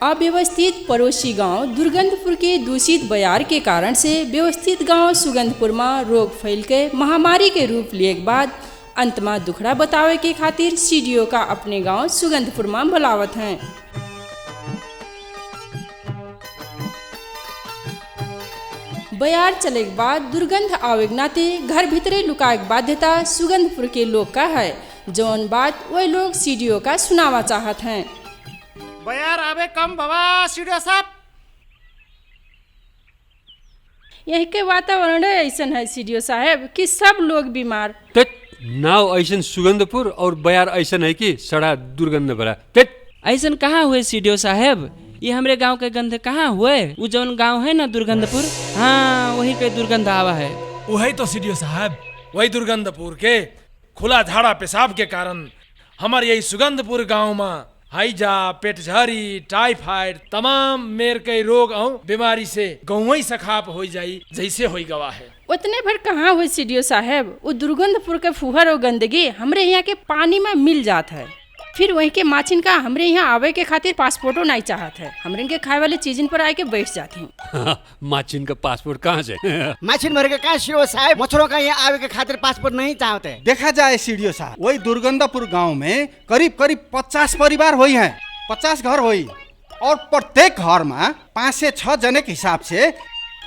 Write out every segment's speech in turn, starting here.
अव्यवस्थित पड़ोसी गांव दुर्गंधपुर के दूषित बयार के कारण से व्यवस्थित गांव सुगंधपुर में रोग फैल के महामारी के रूप लिए के बाद अंत में दुखड़ा बतावे के खातिर सीडीओ का अपने गांव सुगंधपुर में बुलावत हैं। बयार चले के बाद दुर्गंध आवे के नाते घर भीतरे लुकाए के बाध्यता सुगंधपुर के लोग का है, जौन बात वही लोग सीडीओ का सुनावा चाहत हैं। बयार आवे कम बाबा सीडीओ साहब। यही के वातावरण ऐसा है सीडीओ साहब कि सब लोग बीमार। नाव ऐसा सुगंधपुर और बयार ऐसा है कि सड़ा दुर्गंध भरा। ऐसा कहाँ हुए सीडीओ साहब? ये हमरे गांव के गंध कहाँ हुए? वो जौन गांव है ना दुर्गंधपुर, हाँ वही पे दुर्गंध आवा है। वही तो सीडीओ साहब, वही दुर्गंधपुर के खुला झाड़ा पेशाब के कारण हमारे यही सुगंधपुर गांव में हैजा, पेटझरी, टाइफाइड तमाम मेर के रोग और बीमारी से गाँव ही सखाप हो जाई जैसे हो गवा है। उतने भर कहाँ हुए सीडीओ साहब? वो दुर्गंधपुर के फुहर और गंदगी हमरे यहाँ के पानी में मिल जात है। फिर वहीं के माछिन का हमरे यहाँ आवे के खातिर पासपोर्टो नहीं चाहत है, हमरे के खाए वाले चीजन पर आके बैठ जाते हैं। माछिन का पासपोर्ट कहाँ से? माछिन भर के कहा सीडीओ साहब, मछुआरों का यहाँ आवे के खातिर पासपोर्ट नहीं चाहते। देखा जाए सीडीओ साहब, वही दुर्गंधपुर गांव में करीब 50 परिवार हुई हैं, 50 घर हुई और प्रत्येक घर में 5 से 6 जने के हिसाब से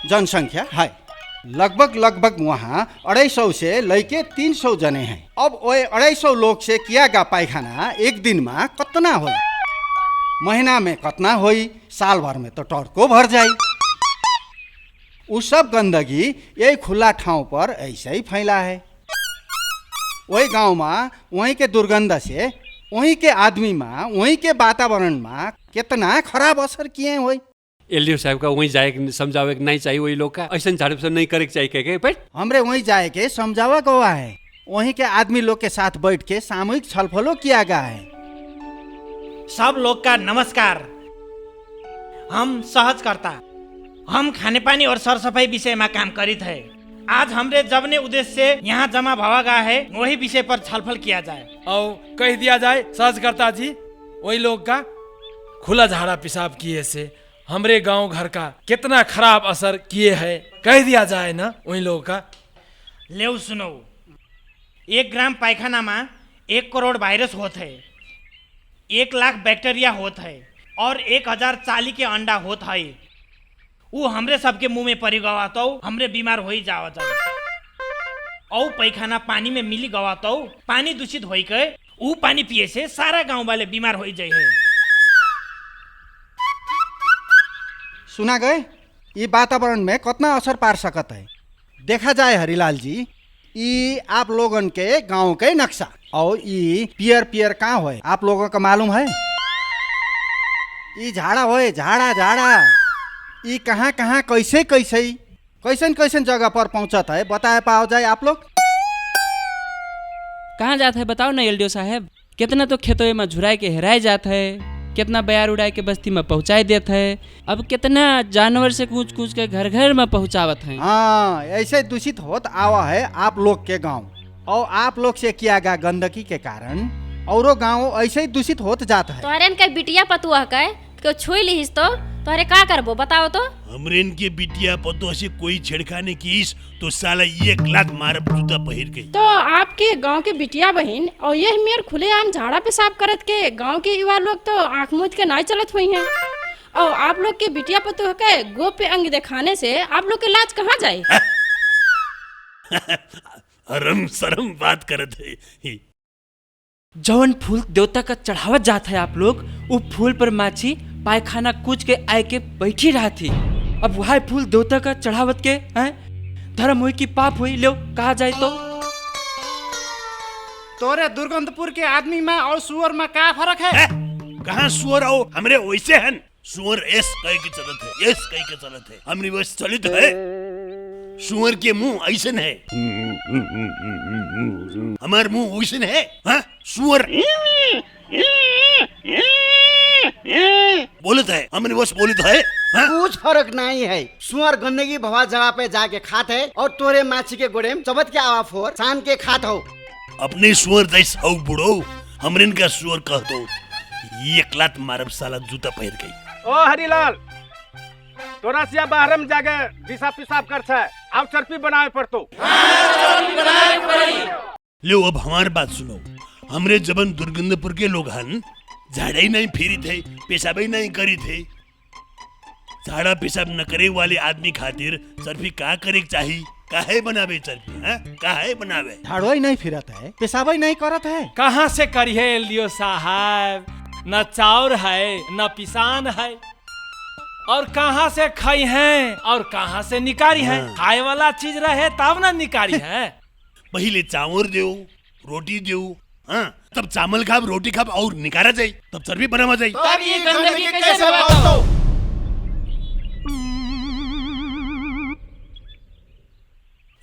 जनसंख्या है। लगभग वहाँ 250 से लेके 300 जने हैं। अब वो 250 लोग से किया गया पायखाना एक दिन में कितना हो, महीना में कितना होई, साल भर में तो टर्को भर जाई। वो सब गंदगी यही खुला ठाव पर ऐसे ही फैला है। वही गांव में वहीं के दुर्गंध से वहीं के आदमी में वहीं के वातावरण में कितना खराब असर किए हुए। एलडीओ साहब का वहीं जाए समझावे नहीं चाहिए, वही लोग का ऐसा झाड़ू से नहीं करे चाहिए के पेट हमरे वहीं जाए के समझावा गवा है। वहीं के आदमी लोग के साथ बैठ के सामूहिक छलफलो किया गया है। सब लोग का नमस्कार। हम सहजकर्ता, हम खाने पानी और सर सफाई विषय में काम करित है। आज हमरे जबने उद्देश्य से यहाँ जमा भवा गया है वही विषय पर छलफल किया जाए और कह दिया जाए सहजकर्ता जी, वही लोग का खुला झाड़ा पेशाब किए से हमरे गांव घर का कितना खराब असर किए है, कह दिया जाए ना वही लोग का। ले सुनो, 1 ग्राम पायखाना में 1 करोड़ वायरस होत है, 1 लाख बैक्टीरिया होत है और 1000 चाली के अंडा होत है। वो हमरे सबके मुंह में पड़ी गवा तो हमरे बीमार हो ही जावा जाए। और पैखाना पानी में मिली गवा तो पानी दूषित हो के वो पानी पिए से सारा गांव वाले बीमार हो जाए है। सुना गए ये वातावरण में कितना असर पार सकत है। देखा जाए हरिलाल जी, ये आप लोगन के गांव के नक्शा और ये पियर कहाँ होए आप लोगों का मालूम है? ये झाड़ा होए, झाड़ा ये कहाँ कैसन जगह पर पहुंचत है, बताए पाओ जाए आप लोग? कहाँ जाता है बताओ ना एलडीओ साहब। कितना तो खेतों में झुराए के हेराए जाता है, कितना बयार उड़ाए के बस्ती में पहुँचाए देता है, अब कितना जानवर से कूच के घर में पहुँचावत है। हाँ, ऐसे दूषित होत आवा है आप लोग के गांव और आप लोग से किया गया गंदगी के कारण औरो गांव ऐसे ही दूषित होत जाता है। तोहरे के बिटिया पतुआ के छुई लिहिस तो तोहरे का करबो बताओ तो? हमरे के बिटिया पतुआ से कोई छेड़खानी कीस तो साला 1 लाख मारब जूता पहिर के। तो आपके गांव के बिटिया बहन और यह मेर खुलेआम झाड़ा पेशाब करत के गांव के युवा लोग तो आंख मूंद के नहीं चलत हुई हैं। और आप लोग के बिटिया पतुआ के गोप पे अंग दिखाने से आप लोग के लाज कहाँ जाए? हरम शरम बात करत है। जौन फूल देवता का चढ़ावत जाता है आप लोग, वो फूल पर माछी पायखाना कूच के आए के बैठी रहा थी। अब वह फूल देवता का चढ़ावत के हैं धर्म हुई कि पाप हुई, लो कहा जाए तो? तोरे दुर्गंधपुर के आदमी में और सुअर में क्या फर्क है? कहाँ सुअर आओ हमरे वैसे हैं। सुअर एस कह के चलत है, एस कह के चलत है, हमरी बस चलित है। सुअर के मुंह ऐसे है, हमार मुंह वैसे है। हाँ सुअर बोलत है, हमने बस बोलत है। कुछ फर्क नहीं है। सुअर गंदगी भवा जगह पे जाके खात है और तोरे माछी के गोड़े में चबत के आवा फोर सान के खात हो। अपने सुअर दैस हो बुढ़ो, हमरिन का सुअर कह दो। एक लात मारब साला जूता पहिर गई। ओ हरिलाल, तोरा सिया बाहरम जाके दिशा पिसाब कर छै, अब चरपी बनावे पड़तो। लो अब हमार बात सुनो। हमरे जबन दुर्गंधपुर के लोग हन झाड़ा ही नहीं फिरी थे, पेशाब ही नहीं करी थे। झाड़ा पेशाब न करे वाले आदमी खातिर चरपी का करे चाहिए? काहे बनावे चरपी? हाँ, काहे बनावे? झाड़ो ही नहीं फिरत है, पेशाब ही नहीं करत है। कहाँ से करिए लियो साहब, न चाउर है न पिसान है, और कहाँ से खाई हैं और कहाँ से निकारी हैं? खाए वाला चीज रहे तब ना निकारी है। पहले चावल दो, रोटी दो, हाँ, तब चावल खाब, रोटी खाब और निकारा जाए, तब चर्बी बनावा जाए। तब ये गंदगी कैसे बताओ?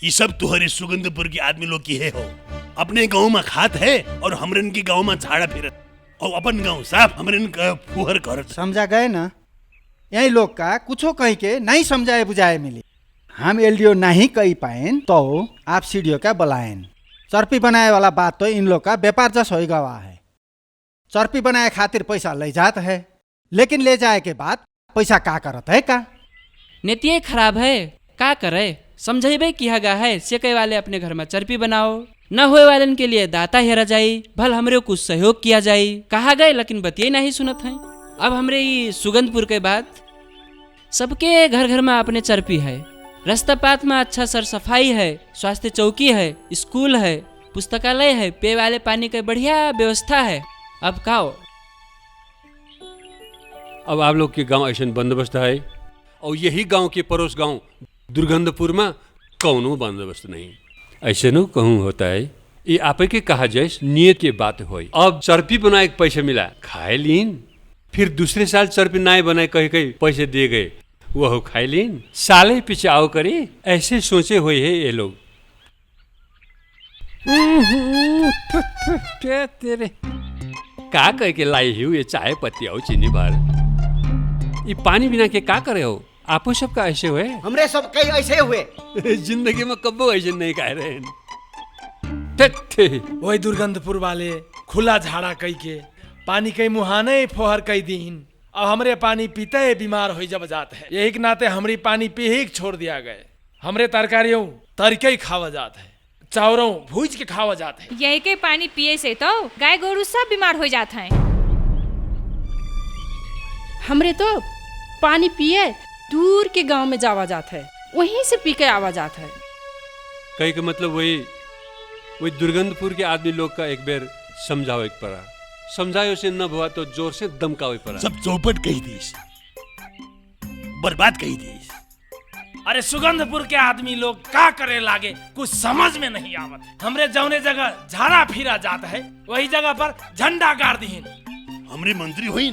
ये सब तुहरे सुगंधपुर के आदमी लोग की है हो। अपने गांव में खात है और हमरन के गांव में झाड़ा फिरत, और अपन गांव साफ हमरन का फुहर करत। समझा गए ना? यही लोग का कुछो कहीं के नहीं समझाए बुझाए मिली। हम एलडीओ नहीं कही पाएन तो आप सीडीओ का बुलाएन। चरपी बनाए वाला बात तो इन लोग का व्यापार जस हो गवा है। चरपी बनाए खातिर पैसा ले जात है, लेकिन ले जाए के बाद पैसा का करत है का? नीतिये खराब है, का करे? समझेबे किया गा है सेके वाले अपने घर में चरपी बनाओ, न हुए वालन के लिए दाता हेरा जाई, भल हमरे कुछ सहयोग किया जाई। कहा गए लेकिन बतिये नहीं सुनत है। अब हमरे ये सुगंधपुर के बाद सबके घर घर में अपने चरपी है, रास्ता पात में अच्छा सर सफाई है, स्वास्थ्य चौकी है, स्कूल है, पुस्तकालय है, पेय वाले पानी का बढ़िया व्यवस्था है। अब काओ अब आप लोग के गांव ऐसा बंदोबस्त है, और यही गांव के पड़ोस गांव दुर्गंधपुर में कौनो बंदोबस्त नहीं। ऐसे नो कहूँ होता है, ये आप के कहा जैस नियत के बात होई। अब चरपी बनाए के पैसे मिला, खाए लीन, फिर दूसरे साल चरपी नाए बनाए कहीं कहीं पैसे दिए गए, वह खाए लीन, साले पीछे आओ करे, ऐसे सोचे हुए है ये लोग। तेरे का कह के लाई ही ये चाय पत्ती और चीनी भर, ये पानी बिना के का करे हो? आपो सब का ऐसे हुए? हमरे सब कई ऐसे हुए। जिंदगी में कब्बो ऐसे नहीं कह रहे हैं। वही दुर्गंधपुर वाले खुला झाड़ा कई के पानी कई मुहाने फोहर कई दीन, अब हमरे पानी पीते बीमार हो जब जाते हैं। यही के नाते हमरी पानी पी ही छोड़ दिया गए। हमरे तरकारियों तरके खावा जाते है, चावरों भूज के खावा जाते है। यही के पानी पिए से तो गाय गोरु सब बीमार हो जाते हैं। हमरे तो पानी पिए दूर के गांव में जावा जाता है, वहीं से पी के आवा जाता है। कहीं का मतलब वही दुर्गंधपुर के आदमी लोग का एक बेर समझावे पड़ा, समझाए उसे न हुआ तो जोर से दमकावे पड़ा। सब चौपट कही दीस, बर्बाद कही दीस। अरे सुगंधपुर के आदमी लोग का करे लागे कुछ समझ में नहीं आवत। हमरे जौने जगह झाड़ा फिरा जाता है वही जगह पर झंडा गाड़ दीन। हमरे मंत्री हुई,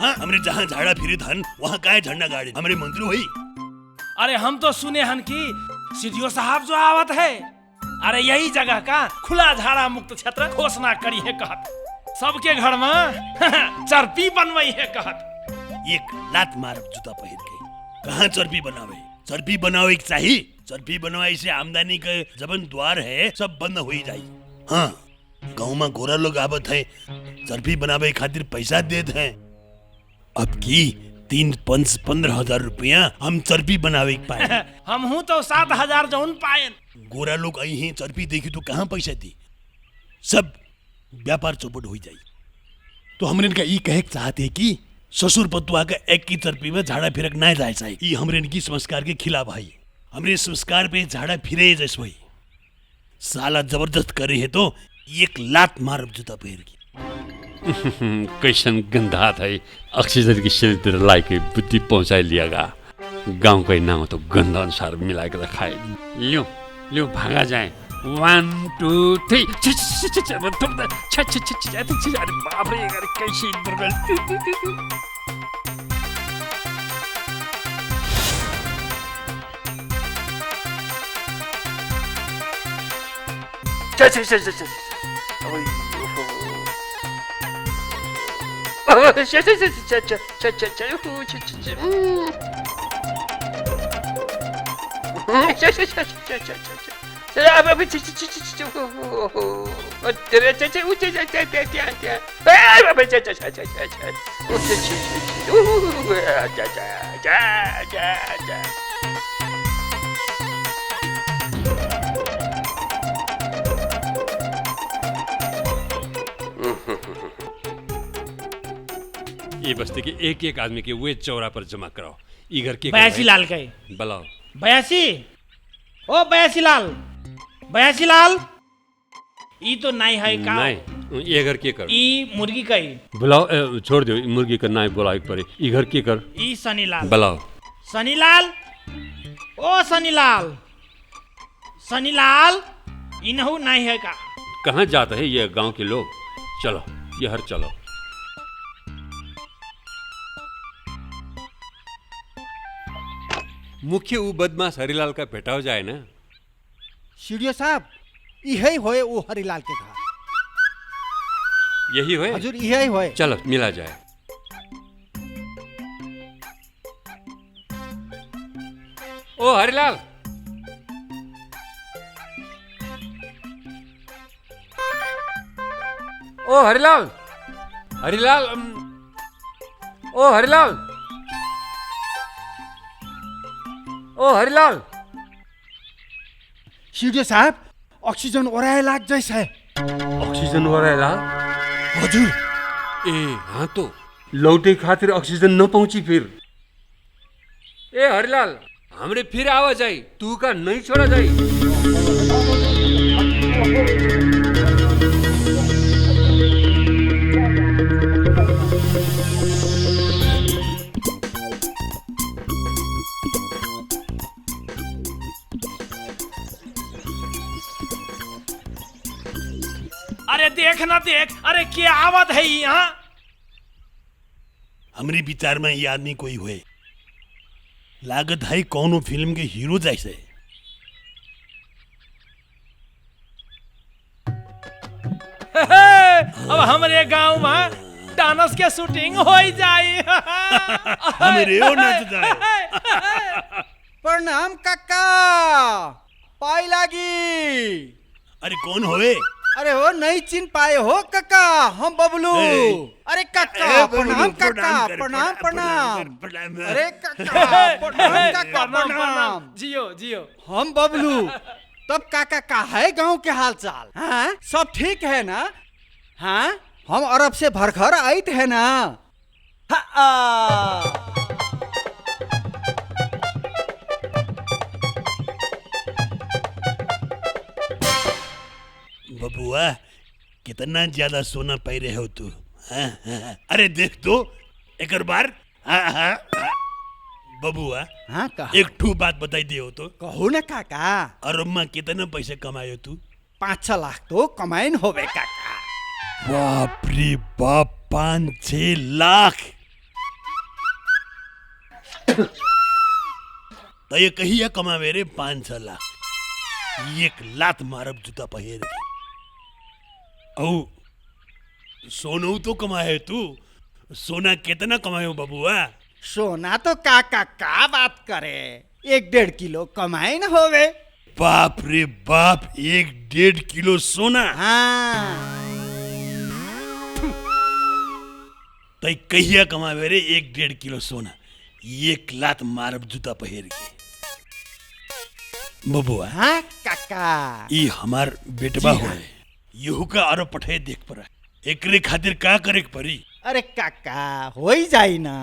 हाँ, हमरे जहाँ झाड़ा फिरे धन वहाँ का झंडा गाड़ी हमरे मंत्री हुई। अरे हम तो सुने हन कि सीडीओ साहब जो आवत है, अरे यही जगह का खुला झाड़ा मुक्त क्षेत्र घोषणा करी है कहत, सबके घर में चरपी बनवाई है कहत। एक लात मारब जूता पहिर के। कहाँ चरपी बनावे? चरपी बनावे एक चाहिए। चरपी बनवाई से आमदनी के जबन द्वार है सब बंद हो जाये। हाँ, गाँव में गोरा लोग आवत है, चरपी बनावे खातिर पैसा देते हैं। अब की 3-15 रुपया हम चरपी बनावे पाए। हम हूँ तो 7,000 जौन पाए। गोरा लोग आई हैं, चरपी देखी तो कहाँ पैसा दी, सब व्यापार चौपट हो जाए। तो हमरे इनका ये कहे चाहते हैं कि ससुर पतुआ का एक की चरपी में झाड़ा फिरक ना जाए चाहिए। ये हमरे इनकी संस्कार के खिलाफ है। हमरे संस्कार पे झाड़ा फिरे जैसे वही साला जबरदस्त करे है तो एक लात मारब जूता पहिर की। कैसन गंधा था, ऑक्सीजन की सिलेंडर लाई के बुद्धि पहुंचाई लियागा। गांव का नाम तो गंधा अनुसार मिला के खाए। लियो लियो भागा जाए। 1 2 3 अरे बाप रे, अरे कैसे ये बस्ती के एक एक आदमी के वे चौरा पर जमा कराओ। ई घर के बयासी लाल के बुलाओ। बयासी, ओ बयासी लाल, ई तो नहीं है का? नहीं, ये घर के कर। ई मुर्गी का ही बुलाओ। छोड़ दो मुर्गी का नाई बुलाओ एक पर। ई घर के कर। ई सनीलाल बुलाओ। सनीलाल, ओ सनीलाल, इनहू नहीं है का? कहाँ जाता है ये गांव के लोग? चलो ये हर चलो। मुख्य वो बदमाश हरिलाल का भेटाव जाए ना। सीडीओ साहब, यही होए वो हरिलाल के घर। यही होए? हजूर यही होए। चलो मिला जाए। ओ हरिलाल, ओ हरिलाल, हरिलाल, ओ हरिलाल, ओ हरिलाल। सीडीओ साहब, ऑक्सीजन ओराए लाग जैसे। ऑक्सीजन ओराए लाग? हजूर। ए हाँ तो लौटे खातिर ऑक्सीजन न पहुंची फिर। ए हरिलाल, हमरे फिर आवा जाई, तू का नहीं छोड़ा जाई। अरे देख ना देख, अरे क्या आवत है यहाँ? हमरे विचार में ये आदमी कोई हुए लागत है कौनो फिल्म के हीरो जैसे। अब हमारे गांव में डांस के शूटिंग हो जाए। हमरे ओ नच जाए। प्रणाम काका, पाई लागी। अरे कौन होए? अरे हो नहीं चिन पाए हो काका, हम बबलू। अरे काका प्रणाम, काका प्रणाम। अरे काका प्रणाम। जियो जियो। हम बबलू। तब काका का है गांव के हाल चाल? हाँ सब ठीक है ना? हाँ हम अरब से भरखर आई थे ना। बबुआ कितना ज्यादा सोना पाई रहे हो तू। अरे देख तो एक बार। बबुआ हाँ कहा। एक ठू बात बताई दियो तो। कहू ना काका। अरब में कितना पैसे कमायो तू? 5-6 लाख तो कमाइन होवे काका। बाप रे बाप, 5-6 लाख। तो ये कहिया कमावे रे 5-6 लाख? एक लात मारब जूता पहिर के। औ सोनू तो कमाए तू, सोना कितना कमायो बबुआ? सोना तो काका का बात करे, 1-1.5 किलो कमाए न होवे। बाप रे बाप, 1-1.5 किलो सोना। हाँ। तई कहिया कमावे रे 1-1.5 किलो सोना? 1 लात मारब जूता पहिर के। बबुआ हाँ काका। ई हमार बेटवा हो यहू का अरब पठे देख पर एकरे खातिर का करे के परी? अरे काका हो ही जाई ना,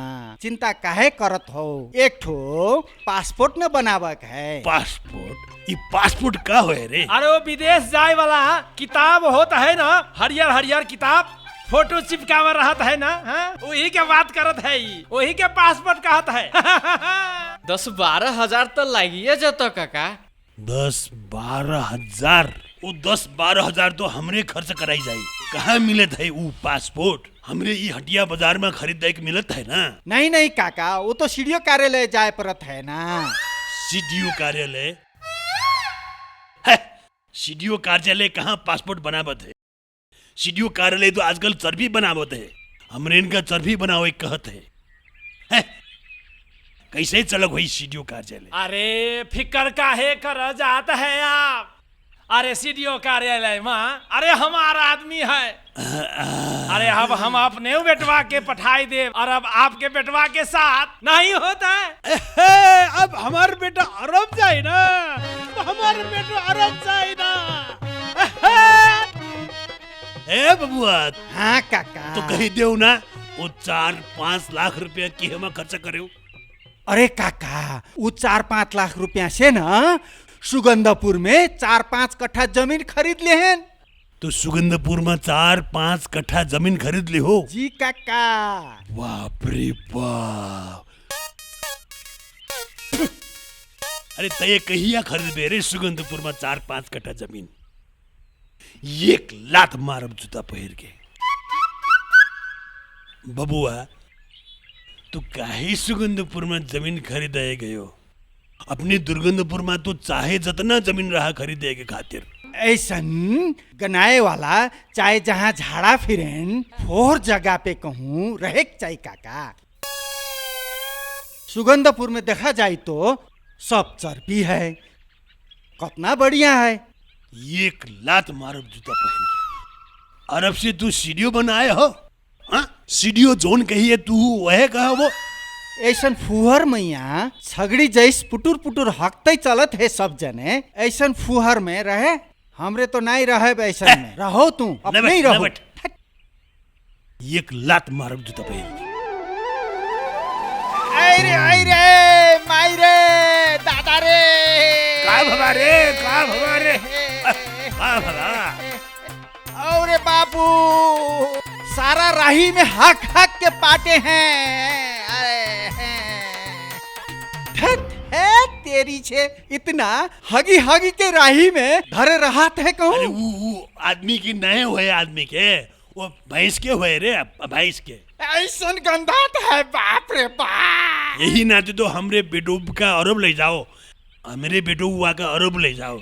चिंता काहे करत हो? एक ठो पासपोर्ट न बनावक है। पासपोर्ट? ई पासपोर्ट का होए रे? अरे वो विदेश जाए वाला किताब होता है ना, हरियर हरियर किताब, फोटो चिपकावा रहता है ना। वही के बात करत है, वही के पासपोर्ट कहत है। 10-12 हजार तो लागिए जाता काका। 10-12 हजार? वो 10-12 हजार तो हमरे खर्च कराई जाई। कहाँ मिलत है वो पासपोर्ट? हमरे ई हटिया बाजार में खरीदे के मिलत है ना? नहीं नहीं काका, वो तो सीडीओ कार्यालय जाए पड़त है ना। सीडीओ कार्यालय? सीडीओ कार्यालय कहाँ पासपोर्ट बनावत है? सीडीओ कार्यालय तो आजकल चर्बी बनावत है। हमरे इनका चर्बी बनावे कहत है। कैसे चलग हुई सीडीओ कार्यालय? अरे फिकर काहे कर जात है आप? अरे सीडीओ कार्यालय में अरे हमारा आदमी है। अरे अब हम अपने बेटवा के पठाई दे और अब आपके बेटवा के साथ नहीं होता है। अब हमार बेटा अरब जाए ना तो हमारे बेटा अरब जाए ना। ए बबुआ, हाँ काका। तो कही देव ना वो 4-5 लाख रुपया की हम खर्च करे। अरे काका, वो 4-5 लाख रुपया से ना सुगंधपुर में 4-5 कट्ठा जमीन खरीद ले हैं। तो सुगंधपुर में 4-5 कट्ठा जमीन खरीद ले हो? जी काका। बाप रे बाप। अरे तय कहिया खरीदबे रे सुगंधपुर में 4-5 कट्ठा जमीन? 1 लात मारब जूता पहिर के। बबुआ, तू काहे सुगंधपुर में जमीन खरीदे गयो? अपनी दुर्गंधपुर में तो चाहे जितना जमीन रहा खरीदे के खातिर। ऐसन गनाए वाला चाहे जहाँ झाड़ा फिरेन फोर जगह पे कहूँ रहे चाहिए काका। सुगंधपुर में देखा जाए तो सब चर्बी है, कितना बढ़िया है। 1 लात मारब जूता पहन के। अरब से तू सीडीओ बनाए हो? हाँ, सीडीओ जोन कहिए तू वह कहा वो? ऐसन फुहर मैया छगड़ी जैस पुटुर पुटुर हकते चलत है सब जने। ऐसन फुहर में रहे हमरे तो नहीं रहे। ऐसन में रहो तू अपने ही रहो। 1 लात मारब जूता पहन। आई रे माई रे दादा रे। का भगा रे, का भगा रे, का भगा। अरे बाबू, सारा राही में हक हक के पाटे हैं। तेरी छे इतना हगी हगी के राही में धरे रहा थे कहूँ। अरे वो आदमी की नए हुए, आदमी के वो भैंस के हुए रे, भैंस के। ऐसन गंधात है, बाप रे बाप। यही नाते तो हमरे बेटूब का अरब ले जाओ, हमरे बेटुआ का अरब ले जाओ।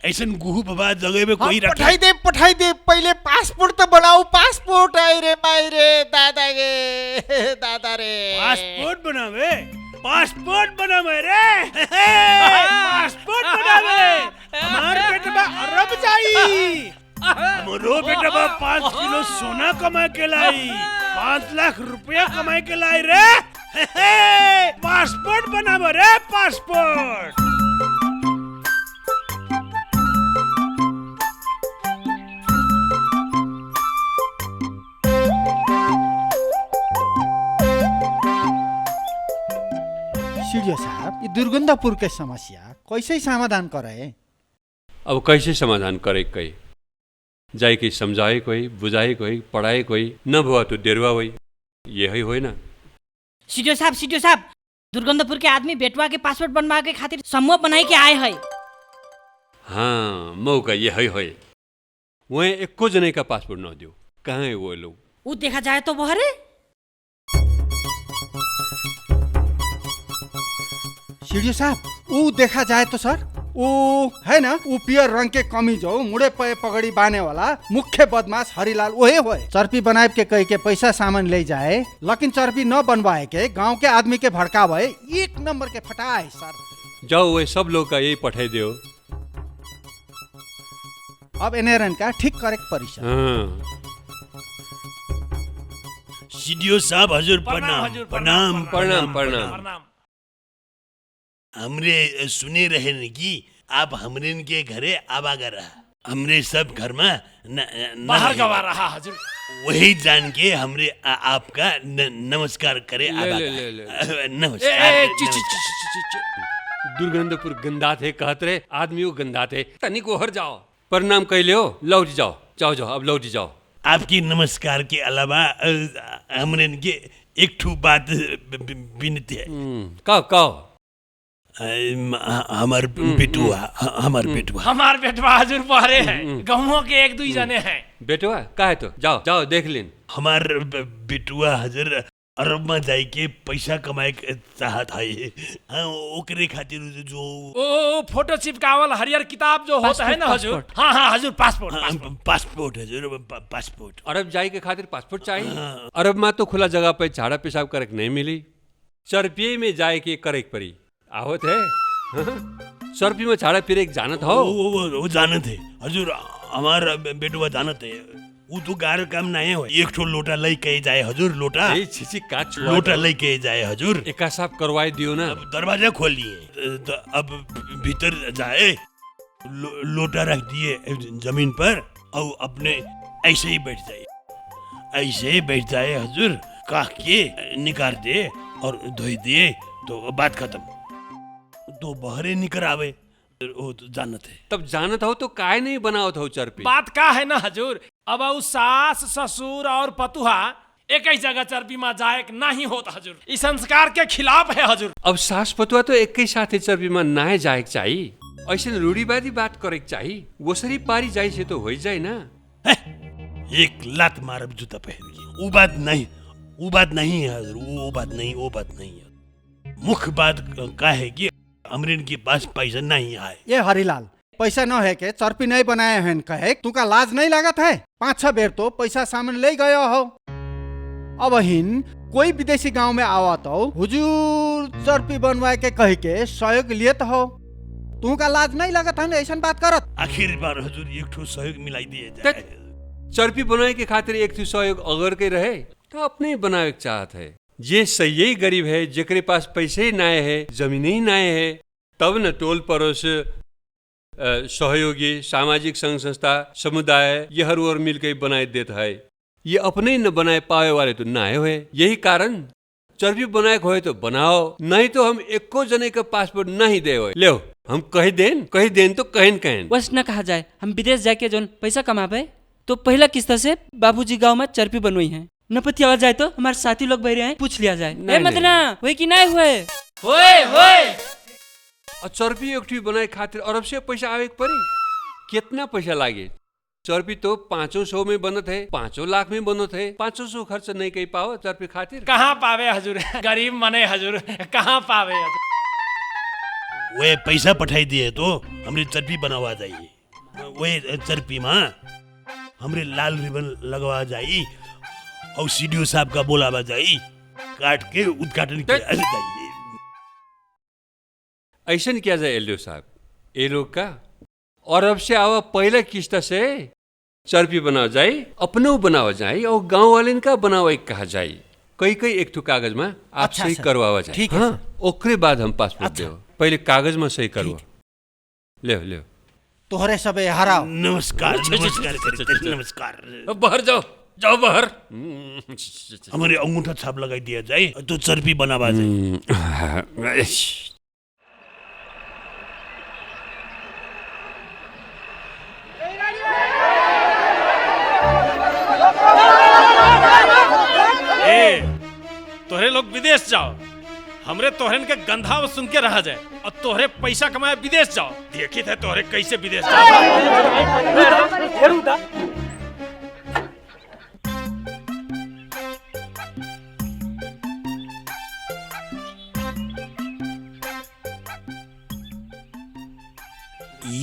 ऐसन गुहू बाबा जगह पे कोई रखे। पठाई दे पहले पासपोर्ट तो बनाओ। पासपोर्ट आई रे माई रे दादा गे दादा रे। पासपोर्ट बनावे, पासपोर्ट बनावे रे। पासपोर्ट बनावे। हमार बेटवा अरब जाई। हमरो बेटवा 5 किलो सोना कमा के लाई, 5 लाख रुपया कमा के लाई रे। पासपोर्ट बनावे रे, पासपोर्ट। सीडीओ साहब, ये दुर्गंधपुर के समस्या कैसे समाधान करे? अब कैसे समाधान करे? कोई जाए कि समझाए, कोई बुझाए, कोई पढ़ाए, कोई न हुआ तो डेरवा हुई। यही हो ना सीडीओ साहब, दुर्गंधपुर के आदमी बेटवा के पासपोर्ट बनवा के खातिर समूह बनाई के आए है। हाँ, मौका यही हो। वहीं एको जने का पासपोर्ट न दो। कहाँ है वो लोग? वो देखा जाए तो बहरे। सीडीओ साहब, वो देखा जाए तो सर वो है ना, वो पियर रंग के कमीज हो, मुड़े पे पगड़ी बांधने वाला मुख्य बदमाश हरिलाल वही हो। चर्पी बनाए के कह के पैसा सामान ले जाए, लेकिन चर्पी न बनवाए के गांव के आदमी के भड़कावे। 1 नंबर के फटाए सर। जाओ वे सब लोग का यही पठाई दो। अब एनएरएन का ठीक करेक्ट परिचय। हाँ। सीडीओ साहब हजूर प्रणाम प्रणाम प्रणाम प्रणाम। हमरे सुने रहे न कि आप हमरे के घरे आवागा रहा। हमरे सब घर में बाहर गवा रहा हजूर। वही जान के हमरे आपका नमस्कार करे। नमस्कार। दुर्गंधपुर गंदा थे कहत रहे, आदमी वो गंदा थे। तनिक ओहर जाओ, प्रणाम कह लियो, लौट जाओ। जाओ अब लौट जाओ। आपकी नमस्कार के अलावा हमरे के एक ठू बात विनती है। कहो। हमार बेटुआ हमार बेटवा हजूर पहरे हैं। गाँवों के 1-2 जने हैं। बेटुआ का है तो जाओ देख लेन। हमार बेटुआ हजूर अरब में जाए के पैसा कमाए के चाहत है। हाँ, ओकरे खातिर जो ओ फोटो चिपकावल हरियर किताब जो होता है ना हजूर। हाँ हजूर, पासपोर्ट हजूर, पासपोर्ट। अरब जाए के खातिर पासपोर्ट चाहिए। अरब में तो खुला जगह पे झाड़ा पेशाब करके नहीं मिली। चरपिये में जाए के करे पड़ी आवत है। चर्पी में झाड़ा फिर एक जानत हो वो जानत है हजुर हमारा बेटुआ जानत है वो तो गार काम नहीं हो एक ठो लोटा लई के जाए हजुर लोटा छिची काट लोटा लई के जाए हजुर एका साफ करवाई दियो ना अब दरवाजा खोलिए तो अब भीतर जाए लोटा रख दिए जमीन पर और अपने ऐसे ही बैठ जाए हजुर काह के निकाल दे और धोई दे तो बात खत्म तो बहरे निकर आवे वो तो जानत है तब जानत हो तो काय नहीं बनावत हो चर्पी बात का है ना हजूर अब उस सास ससुर और पतुहा एक ही जगह चर्पी में जाए नहीं होता हजूर इस संस्कार के खिलाफ है हजूर अब सास पतुआ तो एक ही साथ चर्पी में ना जाए चाहिए ऐसे रूढ़ीवादी बात करे चाहिए वसरी पारी जाए से तो हो जाए ना एक लात मारब जूता पहन के वो बात नहीं है हजूर वो बात नहीं है मुख्य बात का है कि अमरीन के पास पैसा नहीं आए ये हरिलाल पैसा न है के चर्पी नहीं बनाए हैं कहे तुका लाज नहीं लागत है 5-6 बेर तो पैसा सामान ले गयो हो अब हिन कोई विदेशी गांव में आवा तो हुजूर चर्पी बनवाए के कह के सहयोग लिए तो हो तुका लाज नहीं लागत है ऐसा बात करत आखिर बार हजूर एक ठो सहयोग मिलाई दिए जाए चर्पी बनाए के खातिर एक ठो सहयोग अगर के रहे तो अपने बनावे चाहत है जे सही गरीब है जेकरे पास पैसे ही नाए है जमीन ही नाए है तब न टोल पड़ोस सहयोगी सामाजिक संघ संस्था समुदाय ये हर ओर मिलकर बनाए देता है ये अपने ही न बनाए पावे वाले तो नाए हुए यही कारण चर्बी बनाए हो तो बनाओ नहीं तो हम एको जने का पासपोर्ट नहीं दे हो ले हम कही देन तो कहन बस न कहा जाए हम विदेश जाके जो पैसा कमावे तो पहला किस्त से बाबूजी गांव में चर्पी बनवाई है नपति आवाज जाए तो हमारे साथी लोग बैठे हैं पूछ लिया जाए नहीं मदना हुए कि नहीं हुए और चर्पी एकठी बनाए खातिर अरब से पैसा आवे पड़ी कितना पैसा लागे चर्पी तो 500 में बनत है 5 लाख में बनत है 500 खर्च नहीं कर पाओ चर्पी खातिर कहाँ पावे हजूर गरीब मने हजूर कहाँ पावे हजूर वे पैसा पठाई दिए तो हमरे चर्पी बनवा जाइए वे चर्पी में हमरे लाल रिबन लगवा जाई और सीडीओ साहब का बोलावा जाई काट के उद्घाटन किया जाइए ऐसा किया जाए एलडीओ साहब ये लोग का और अब से आवा पहले किस्त से चर्पी बनावा जाए अपने बनावा जाए और गांव वाले का बनावा कहा जाए कई एक तो कागज में आप सही करवावा जाए हाँ ओकरे बाद हम पासपोर्ट दे पहले कागज में सही करवा ले तोहरे सब हराओ नमस्कार बाहर जाओ बाहर हमारे अंगूठा छाप लगाई दिया जाए तो चर्पी बनावा जाए तोहरे लोग विदेश जाओ हमरे तोहरन के गंधा सुन के रह जाए और तोहरे पैसा कमाए विदेश जाओ देखी थे तोहरे कैसे विदेश जाओ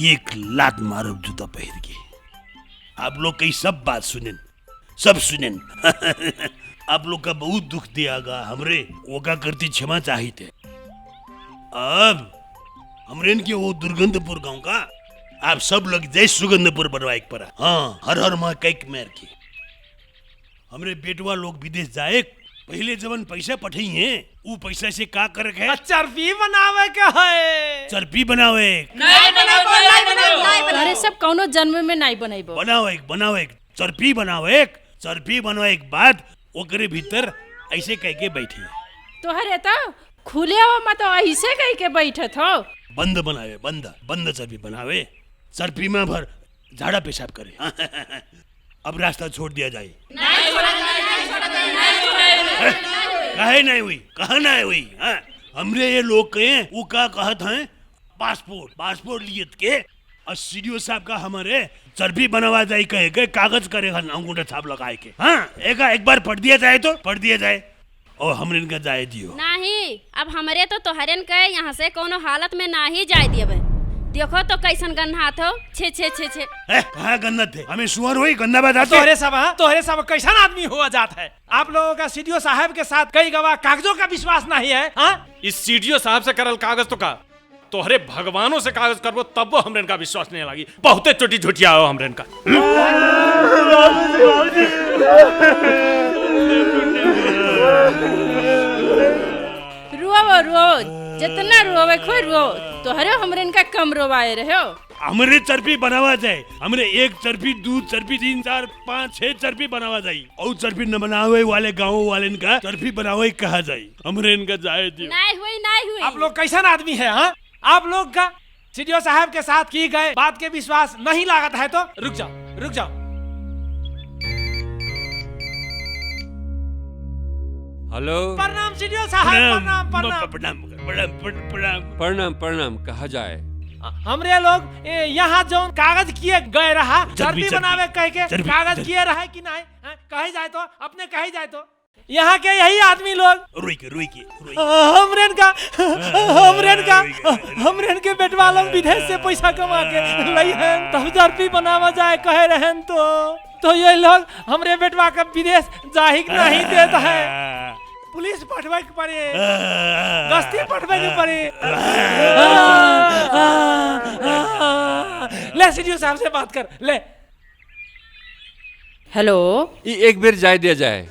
एक लात मारब जूता पहन के आप लोग कई सब बात सुनेन आप लोग का बहुत दुख दियागा हमरे वो का करती क्षमा चाहिए थे अब हमरे के वो दुर्गंधपुर गांव का आप सब लोग जय सुगंधपुर बनवाए पर हाँ हर माह कैक मेर की हमरे बेटवा लोग विदेश जाए पहले जवन पैसा पठाई है वो पैसा से का कर है चर्पी बनावे के है चर्पी बनावे अरे सब कौनो जन्म में नहीं बनाइबो बनावे चर्पी बनावे के बाद ओकरे भीतर ऐसे कह के बैठे तोहरे तो खुले हो मत ऐसे कह के बैठत हो बंद बनावे बंद चर्पी बनावे चर्पी में भर झाड़ा पेशाब करे अब रास्ता छोड़ दिया जाए कहे नहीं हुई हमरे ये लोग कहे वो का कहत हैं पासपोर्ट लिए के और सीडीओ साहब का हमारे चर्बी बनवा जाए कहे के कागज करेगा अंगूठा छाप लगाए के हाँ एक बार पढ़ दिया जाए और हमरे इनका जाए दियो नहीं अब हमरे तो तोहरन के यहाँ से कोनो हालत में ना ही जाए दिए देखो तो कैसन गंधा थो छे कहाँ गंदा थे हमें सुअर हुई गंदा बात तोहरे सब कैसन आदमी हुआ जाता है आप लोगों का सीडीओ साहब के साथ कई गवाह कागजों का विश्वास नहीं है हाँ? इस सीडीओ साहब से करल कागज तो का तोहरे भगवानों से कागज करबो तब वो हमरे का विश्वास नहीं लगी। बहुते चोटी झुटिया हो हमरे का। रुओ रुओ, जितना रोवे खोई रो, तोहरे हमरे का कम रोवाए रहे हो। हमरे चर्पी बनावा जाए, हमरे 1 चर्पी 2 चर्पी 3 4 5 6 चर्पी बनावा जाए। और चर्पी न बनावे वाले गाँव वाले का चर्पी बनावे कहा जाए। हमरे इनका जाए दियो। नहीं हुई। आप लोग कैसा आदमी है? हाँ, आप लोग का सीडीओ साहब के साथ की गए बात के विश्वास नहीं लागत है तो रुक जाओ। हेलो, प्रणाम सीडीओ साहब, प्रणाम। प्रणाम कहा जाए। हमरे लोग यहाँ जो कागज किए गए रहा, चर्बी बनावे कह के कागज किए रहा कि नहीं, कहे जाए तो अपने कहे जाए तो यहाँ के यही आदमी लोग रोई के हमरे के बेटवा लोग विदेश से पैसा कमा के लई हैं तब चर्बी बनावा जाए कहे रहन तो ये लोग हमरे बेटवा का विदेश जाही नहीं देता है। पुलिस पठवे के पड़े, गश्ती पठवे के पड़े। ले सीडीओ साहब से बात कर ले। हेलो, एक बेर जाए दिया जाए।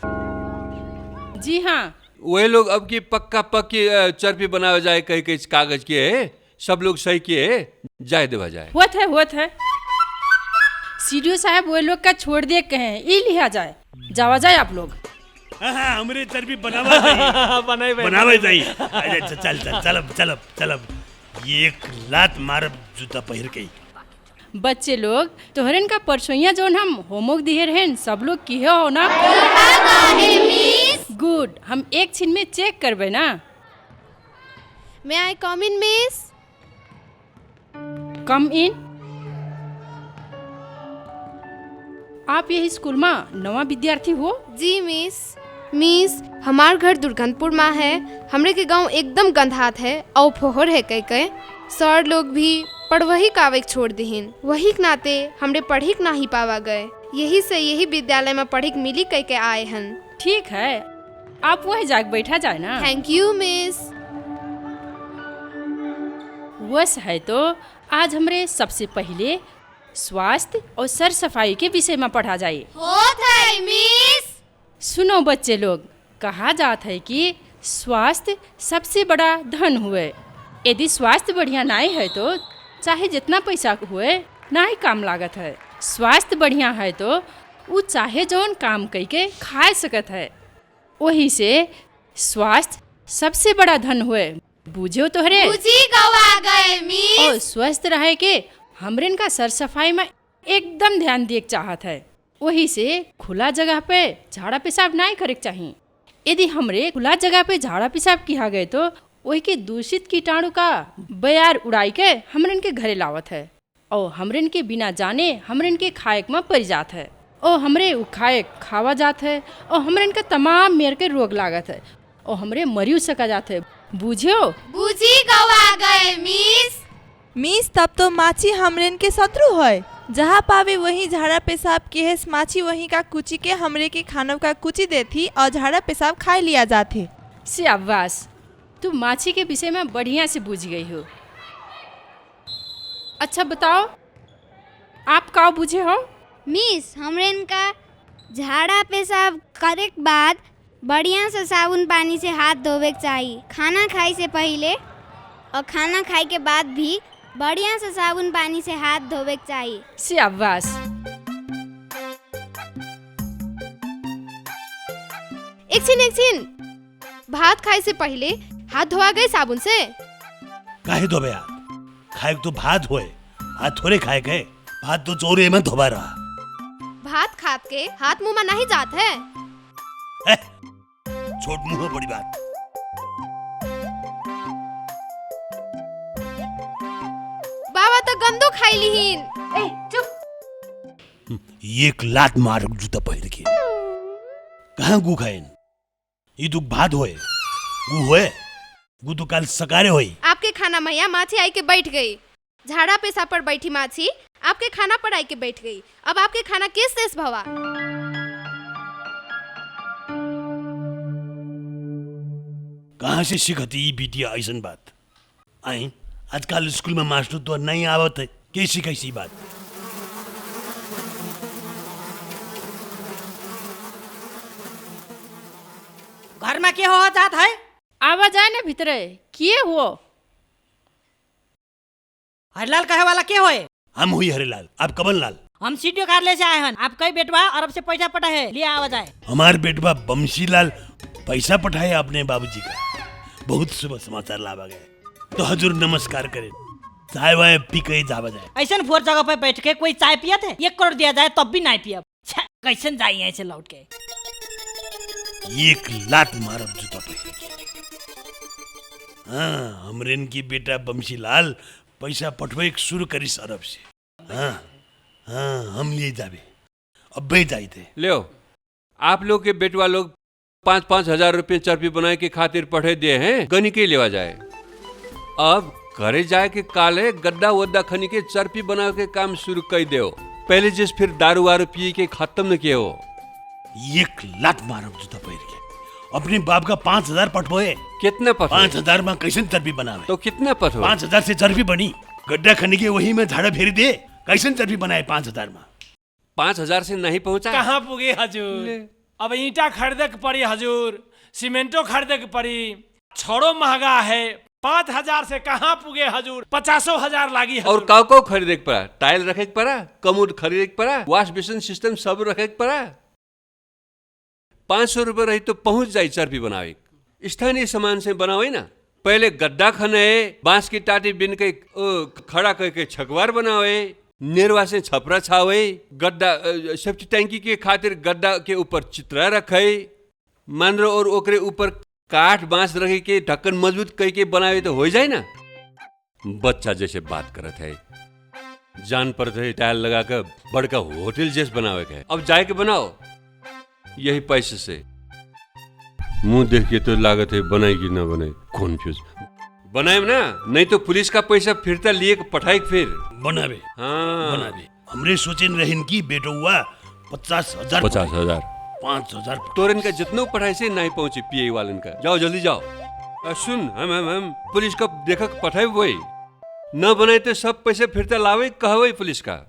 जी हाँ, वही लोग अब की पक्की चर्पी बनावे जाए कहीं कहीं कागज के सब लोग सही किए जाए देवा जाए। हुआ है। सीडीओ साहब वो लोग का छोड़ दिए कहे ये लिया जाए, जावा जाए आप लोग। हाँ, हमरे चर्बी बनावा जाए। चल ये 1 लात मारब जूता पहिर के। बच्चे लोग तोहरन का परसोइया जोन हम होमवर्क दिए रहन सब लोग किए हो ना? गुड, हम एक छिन में चेक करबे ना। May I come in, miss? कम इन। आप यही स्कूल में नवा विद्यार्थी हो? जी मिस, हमार घर दुर्गंधपुर में है। हमरे के गांव एकदम गंधात है और फोहर है कई सर लोग भी पढ़वही कावेक छोड़ दिहिन। वही के नाते हमरे पढ़िक नहीं पावा गए, यही से यही विद्यालय में पढ़िक मिली कई के आए हन। ठीक है, आप वही जाके बैठा जाए ना। Thank you miss. वस है तो आज हमरे सबसे पहले स्वास्थ्य और सर सफाई के विषय में पढ़ा जाए। मिस, सुनो बच्चे लोग, कहा जाता है कि स्वास्थ्य सबसे बड़ा धन हुए। यदि स्वास्थ्य बढ़िया नहीं है तो चाहे जितना पैसा हुए ना ही काम लागत है। स्वास्थ्य बढ़िया है तो वो चाहे जौन काम कई के खा सकत है। वही से स्वास्थ्य सबसे बड़ा धन हुए, बुझो तोहरे। और स्वस्थ रहे के हमरेन का सर सफाई में एकदम ध्यान दिए चाहत है। वही से खुला जगह पे झाड़ा पेशाब नहीं करे चाहिए। यदि हमरे खुला जगह पे झाड़ा पेशाब किया गए तो वही के दूषित कीटाणु का बयार उड़ाई के हमरन के घरे लावत है और हमरन के बिना जाने हमरन के खाएक में पड़ जात है और हमरे उ खाएक खावा जात है और हमरन का तमाम मेर के रोग लागत है और हमरे मरियो सका जात है। बुझियो? बुझी गवा गए मिस, तब तो माछी हमरेन के शत्रु है। जहाँ पावे वहीं झाड़ा पेशाब के है, माछी वहीं का कुची के हमरे के खानों का कुची देती और झाड़ा पेशाब खा लिया जाते। शाबाश, तू माछी के विषय में बढ़िया से बुझ गई हो। अच्छा बताओ, आप का बुझे हो? मिस, हमरे इनका झाड़ा पेशाब करे के बाद बढ़िया से साबुन पानी से हाथ धोवे के चाहिए। खाना खाए से पहले और खाना खाए के बाद भी बढ़िया से साबुन पानी से हाथ धोवे के चाहिए। शाबाश। एक छिन, भात खाए से पहले हाथ धोआ गए साबुन से? काहे धोबे हाथ? खाए तो भात होए, हाथ थोड़े खाए गए। भात तो चोरे में धोबा रहा। भात खात के हाथ मुंह में नहीं जात है। छोट मुंह बड़ी बात। बाबा तो गंदो खाई लिहिन। चुप। 1 लात मार जूता पहिर के। कहाँ गु खाइन? ये तो भात होए, गु होए, गु तो काल सकारे होई। आपके खाना मैया माछी आई के बैठ गई। झाड़ा पेशाब पर बैठी माछी आपके खाना पर आई के बैठ गई। अब आपके खाना किस देश भवा? कहाँ से सीखती बिटिया ऐसन बात? आई आजकल स्कूल में मास्टर तो नहीं आवत है, कैसी कैसी बात। घर में के हो जात है? आवाज आए ना भीतरे, किए हुआ? हरिलाल कहे वाला के होए? हम हुई हरिलाल, आप कमल लाल। हम सीडीओ कार्यालय से आए हैं। आप कई बेटवा अरब से पैसा पटा है, लिए आवाज आए। हमारे बेटवा बमशीलाल पैसा पठाए अपने बाबूजी का। बहुत शुभ समाचार लावा गए, तो हजूर नमस्कार करे, चाय वाय पी के जावा जाए। ऐसा फोर जगह पे बैठ के कोई चाय पियत है? 1 करोड़ दिया जाए तब भी नहीं पियब। कैसे जाइए ऐसे लौट के? 1 लात मारब जूता पे। हाँ, हमरेन की बेटा बमशीलाल पैसा पठवे शुरू करी अरब से। हाँ हाँ, हम लिए जावे, अब बे जाई थे। ले आप लोग के बेटवा लोग 5-5 हजार रुपये चर्पी बनाए के खातिर पढ़े दिए हैं, गनी के लेवा जाए। अब घरे जाए के काले गड्ढा वड्डा खनी के चर्पी बना के काम शुरू कर दे। पहले जिस फिर दारू वारू पी के खत्म न किए हो। 1 लात मारब जूता पैर के। अपने बाप का 5000 पठवोए। कितना पठवोए? 5000 में कैसे चर्पी बनावे? तो कितना पठवोए? 5000 से चर्पी बनी, गड्ढा खनी के वही में झाड़ा फेरी दे, कैसे चर्पी बनाए 5000 में? 5000 से नहीं पहुंचा। कहाँ पुगे हजूर? अब ईंटा खरीदे के पड़ी हजूर, सीमेंटो खरीदे के पड़ी, छोड़ो महंगा है। 5000 से कहाँ पुगे हजूर? 50,000 लागी हजूर। और काउ खरीदे के पड़ा, टाइल रखे के पड़ा, कमोड खरीदे के पड़ा, वॉश बेसिन सिस्टम सब रखे के पड़ा। 500 रुपये रही तो पहुंच जाए चर्पी बनावे। स्थानीय सामान से बनावे ना। पहले गड्ढा खने, बांस की टाटी बिन के खड़ा करके छकवार बनावे, नेरवा से छपरा छावे, गड्ढा सेफ्टी टैंकी के खातिर गड्ढा के ऊपर चित्रा रखे, मानरो और ओकरे ऊपर काठ बांस रखे के ढक्कन मजबूत करके बनावे तो हो जाए ना। बच्चा जैसे बात करत है, जान पर टाइल लगा कर बड़का होटल जैसे बनावे के। अब जाए के बनाओ यही पैसे से। मुंह देख के तो लागत है बनाए कि ना बनाए, कॉन्फ्यूज। बनाए ना, नहीं तो पुलिस का पैसा फिरता लिए पठाए फिर बनावे। हाँ बनावे। हमरे सोचेन रहन की बेटो हुआ 50,000 5,000 तोरन का जितना पढ़ाई से नहीं पहुंचे पीए वालन का। जाओ जल्दी जाओ। सुन हम पुलिस का देखा पठाए वही न बनाए तो सब पैसे फिरता लावे कहवे पुलिस का।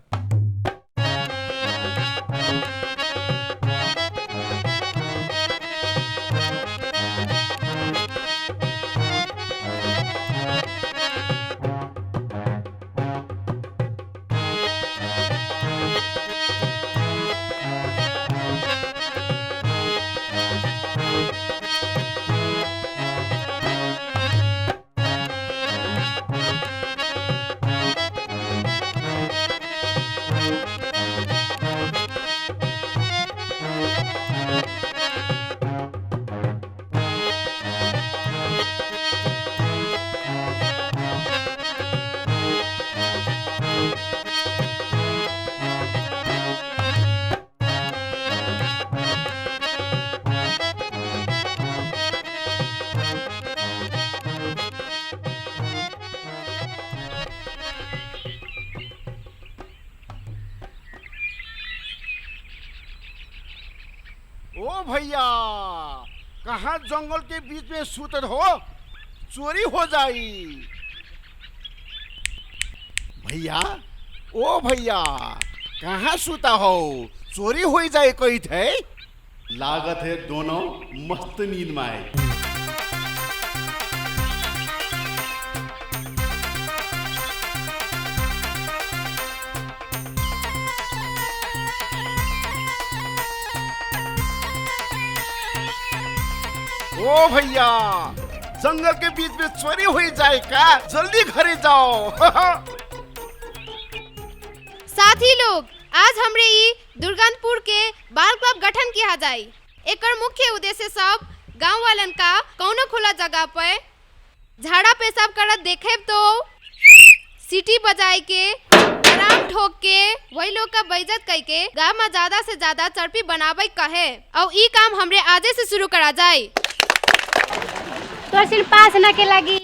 ओ भैया, कहाँ जंगल के बीच में सूतत हो? चोरी हो जाई। भैया, ओ भैया, कहाँ सूता हो? चोरी हो जाए कही थे। लागत है दोनों मस्त नींद में आए। ओ भैया, जंगल के बीच में चोरी हो जाए का? जल्दी घरे जाओ। साथी लोग, आज हमरे ई दुर्गंधपुर के बाल क्लब गठन किया जाए। एकर मुख्य उद्देश्य सब गांव वालन का कौनो खुला जगह पे झाड़ा पेशाब करत देखे तो सीटी बजाए के, आराम ठोक के, वही लोग का बेइज्जत करके गांव में ज्यादा से ज्यादा चर्पी बनावे कहे। और ई काम हमरे आजे से शुरू करा जाए। तो सिर्फ पास न के लगी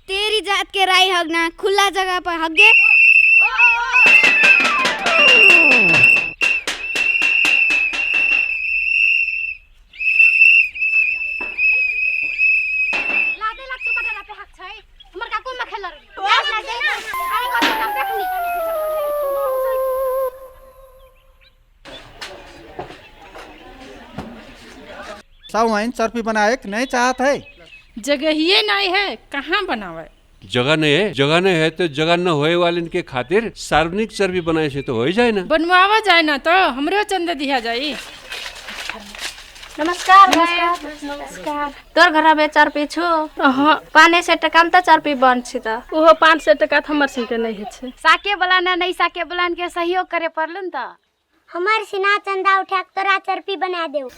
तेरी जात के राई हगना खुला जगह पर हगे। साउन चर्पी बनाए नहीं चाहत है। जगह ही नहीं है, कहाँ बनावे? जगह नहीं है तो जगह न होए वाले के खातिर सार्वजनिक चर्बी बनाए से तो हो ही जाए ना। बनवावा जाए ना तो हमरे चंदा दिया जाई। नमस्कार नमस्कार। तोर घर में चर्पी छु? पाने से टका में तो चर्पी बन छी त। ओहो 500 टका हमर सिंह नहीं है छे। साके बलाना नहीं साके बलान के सहयोग करे पड़लन त। हमार सिना चंदा उठा के तोरा चर्पी बना देऊ।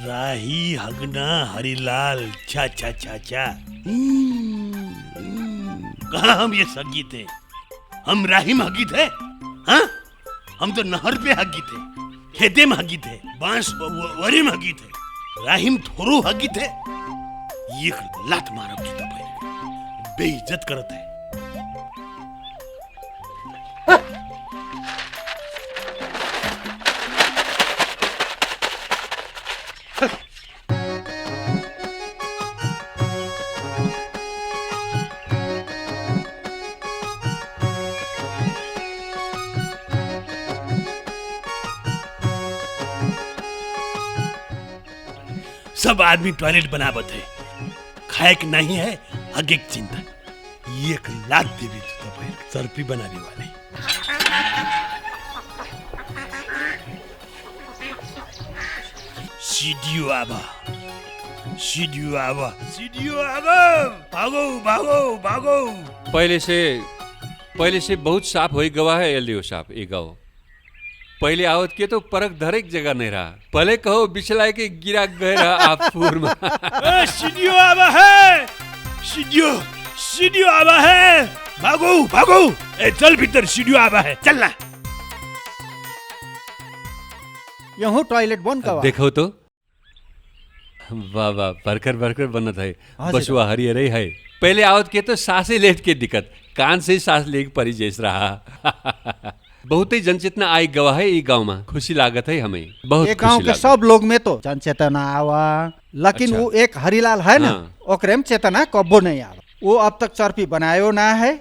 राही हगना हरिलाल छा छा छा छा। कहाँ हम ये सगी थे? हम राही में हगी थे? हाँ? हम तो नहर पे हगी थे, खेते में हगी थे, बांस वरी में हगी थे, राही में थोरो हगी थे। ये लात मारब जूता भाई, बेइज्जत करत है। सब आदमी टॉयलेट बनावत है, खाए के नहीं है आगे की चिंता। एक लात देवी तो भाई चर्पी बनाने वाले। सीढ़ियों आवा, सीढ़ियों आवा, सीढ़ियों आवा, भागो भागो भागो। पहले से बहुत साफ होई गवा है एलडीओ साहब ये गाँव। पहले आवत के तो परक धरेक जगह नहीं रहा। पहले कहो बिछला के गिरा गए रहा आप पूर में। सीढ़ियों आवा है, सीढ़ियों आवा है, भागो भागो। ए चल भीतर, सीढ़ियों आवा है, चलना। यहूं टॉयलेट बन का देखो तो वाह वाह बरकर बनत है। बसुआ हरियर है। पहले आवत के तो सांसें लेट के दिक्कत, कान से सांस लेके परी जैस रहा। बहुत ही जनचेतना आई गवा है ये गांव में। खुशी लागत है हमें बहुत। ये गांव के सब लोग में तो जनचेतना आवा, लेकिन वो एक हरिलाल है ना, ओकरे में चेतना कब्बो नहीं आवा। वो अब तक चर्पी बनायो ना है,